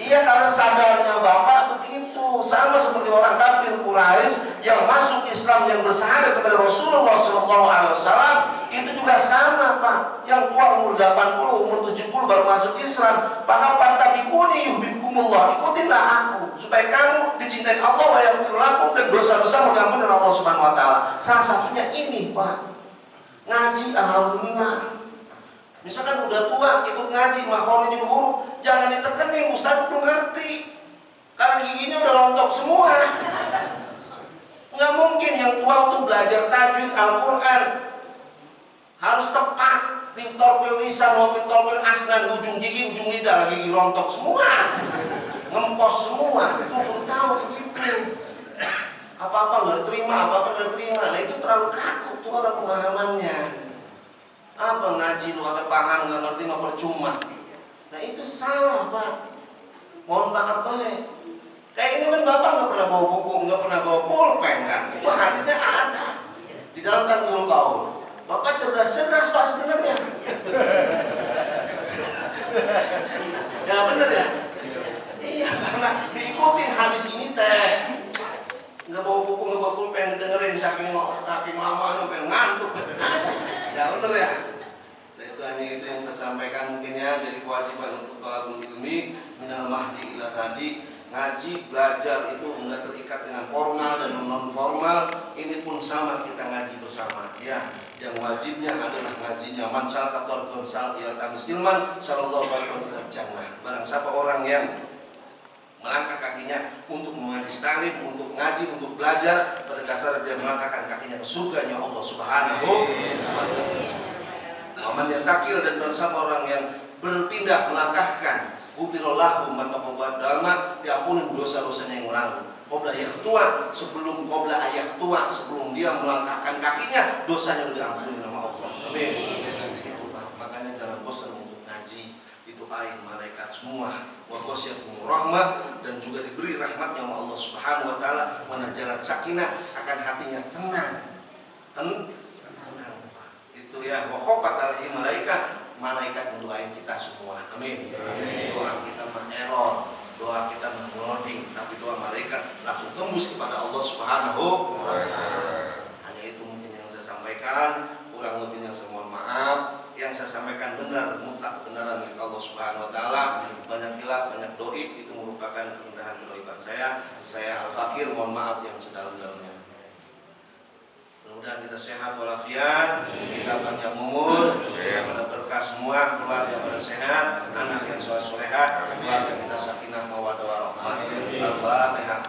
Iya karena sadarnya Bapak begitu, sama seperti orang kafir Quraisy yang masuk Islam yang bersyahadat kepada Rasulullah SAW itu juga sama Pak. Yang tua umur 80, umur 70 baru masuk Islam. Maka fattabi'uni yuhibbukumullah, ikutinlah aku supaya kamu dicintai Allah wa yaghfir lakum dan dosa-dosa mengampuni Allah Subhanahu wa taala. Salah satunya ini Pak. Ngaji alhamdulillah. Misalkan udah tua ikut ngaji makhorijul huruf, jangan ditekenin, Ustaz udah ngerti. Karena giginya udah rontok semua. Nggak mungkin yang tua untuk belajar tajwid Al-Qur'an harus tepat, pintor pil lisan, pintor pil asnan, ujung gigi, ujung lidah, gigi rontok semua. Ngempos semua. Itu baru tahu begitu. Apa-apa nggak diterima, apa-apa nggak diterima. Nah itu terlalu kaku tuh orang pemahamannya. Apa ngaji lu agak paham nggak ngerti mah percuma. Nah itu salah Pak. Mohon maaf baik. Kayak ini kan Bapak nggak pernah bawa buku, nggak pernah bawa pulpen kan? Itu hadisnya ada di dalam Tanzil Qaul. Bapak cerdas Pak sebenarnya. Ya bener ya. Iya karena diikutin hadis ini teh. Nggak bawa buku, nggak bawa pulpen, dengerin saking lama sampai ngantuk. Ya bener ya. Nah, itu hanya itu yang saya sampaikan mungkin ya. Jadi kewajiban untuk thalabul ilmi minal mahdi ila tadi, ngaji belajar itu enggak terikat dengan formal dan non formal. Ini pun sama, kita ngaji bersama ya. Yang wajibnya adalah ngajinya man salaka tarqan sal ya tamsilman sallallahu alaihi wasallam. Barang siapa orang yang melangkah kakinya untuk mengaji taklim, untuk ngaji, untuk belajar, pada dasar dia melangkahkan kakinya ke surganya Allah Subhanahu wa taala. Aman yang takil dan bersama orang yang berpindah melangkahkan ghufirallahu ma taqaddama, diampuni dosa-dosanya yang lalu. Qabla yahtua, sebelum qabla ayahtua, sebelum dia melangkahkan kakinya, dosanya sudah diampuni nama Allah. Amin. Itu Pak. Makanya jangan bosan untuk ngaji, didoain malaikat semua wa ghasyiatum rahmah, dan juga diberi rahmatnya oleh Allah Subhanahu wa taala, menajalat sakinah, akan hatinya tenang. Tenang Pak. Itu ya wa khafat alaihi malaikat mendoain kita semua. Amin. Doa kita error, doa kita meloding, tapi doa malaikat langsung tembus kepada Allah Subhanahu wa taala. Hanya itu mungkin yang saya sampaikan, kurang lebihnya saya mohon maaf. Yang saya sampaikan benar, mutlak kebenaran milik Allah Subhanahu wa taala. Banyak khilaf, banyak doib, itu merupakan kerendahan doiban saya. Saya Al-Fakir, mohon maaf yang sedalam-dalamnya. Mudah-mudahan kita sehat walafiat, kita panjang umur, kita pada berkah semua, keluarga pada sehat, anak yang soleh-soleha, keluarga kita sakinah mawaddah warahmah. Al-Fatihah.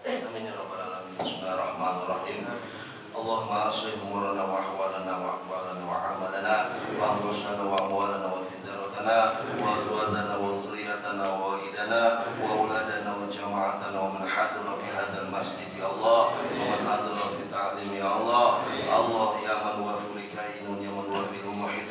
Amin ya rabbal alamin. Bismillahirrahmanirrahim. Allahumma aslih umurana wa ahwalana wa aqbalana wa amalana wa anfusana wa amwalana wa tijaratana wa azwajana wa dhurriyyatana wa walidana wa auladana wa jama'atana wa man hadara fi hadzal masjid ya Allah wa man hadara fi ta'lim ya Allah. Allah ya man wa fi kainun ya man wa fi muhit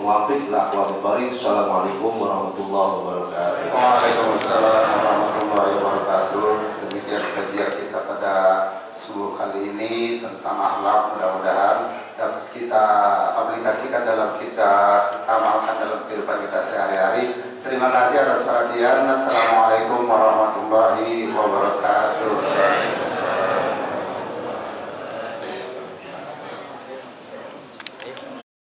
muwaffiq ila aqwamit thoriq. Assalamualaikum warahmatullahi wabarakatuh. Waalaikumsalam warahmatullahi wabarakatuh. Demikian kajian kita pada subuh kali ini tentang akhlak, mudah-mudahan dapat kita aplikasikan dalam kita amalkan dalam kehidupan kita sehari-hari. Terima kasih atas perhatian. Assalamualaikum warahmatullahi wabarakatuh.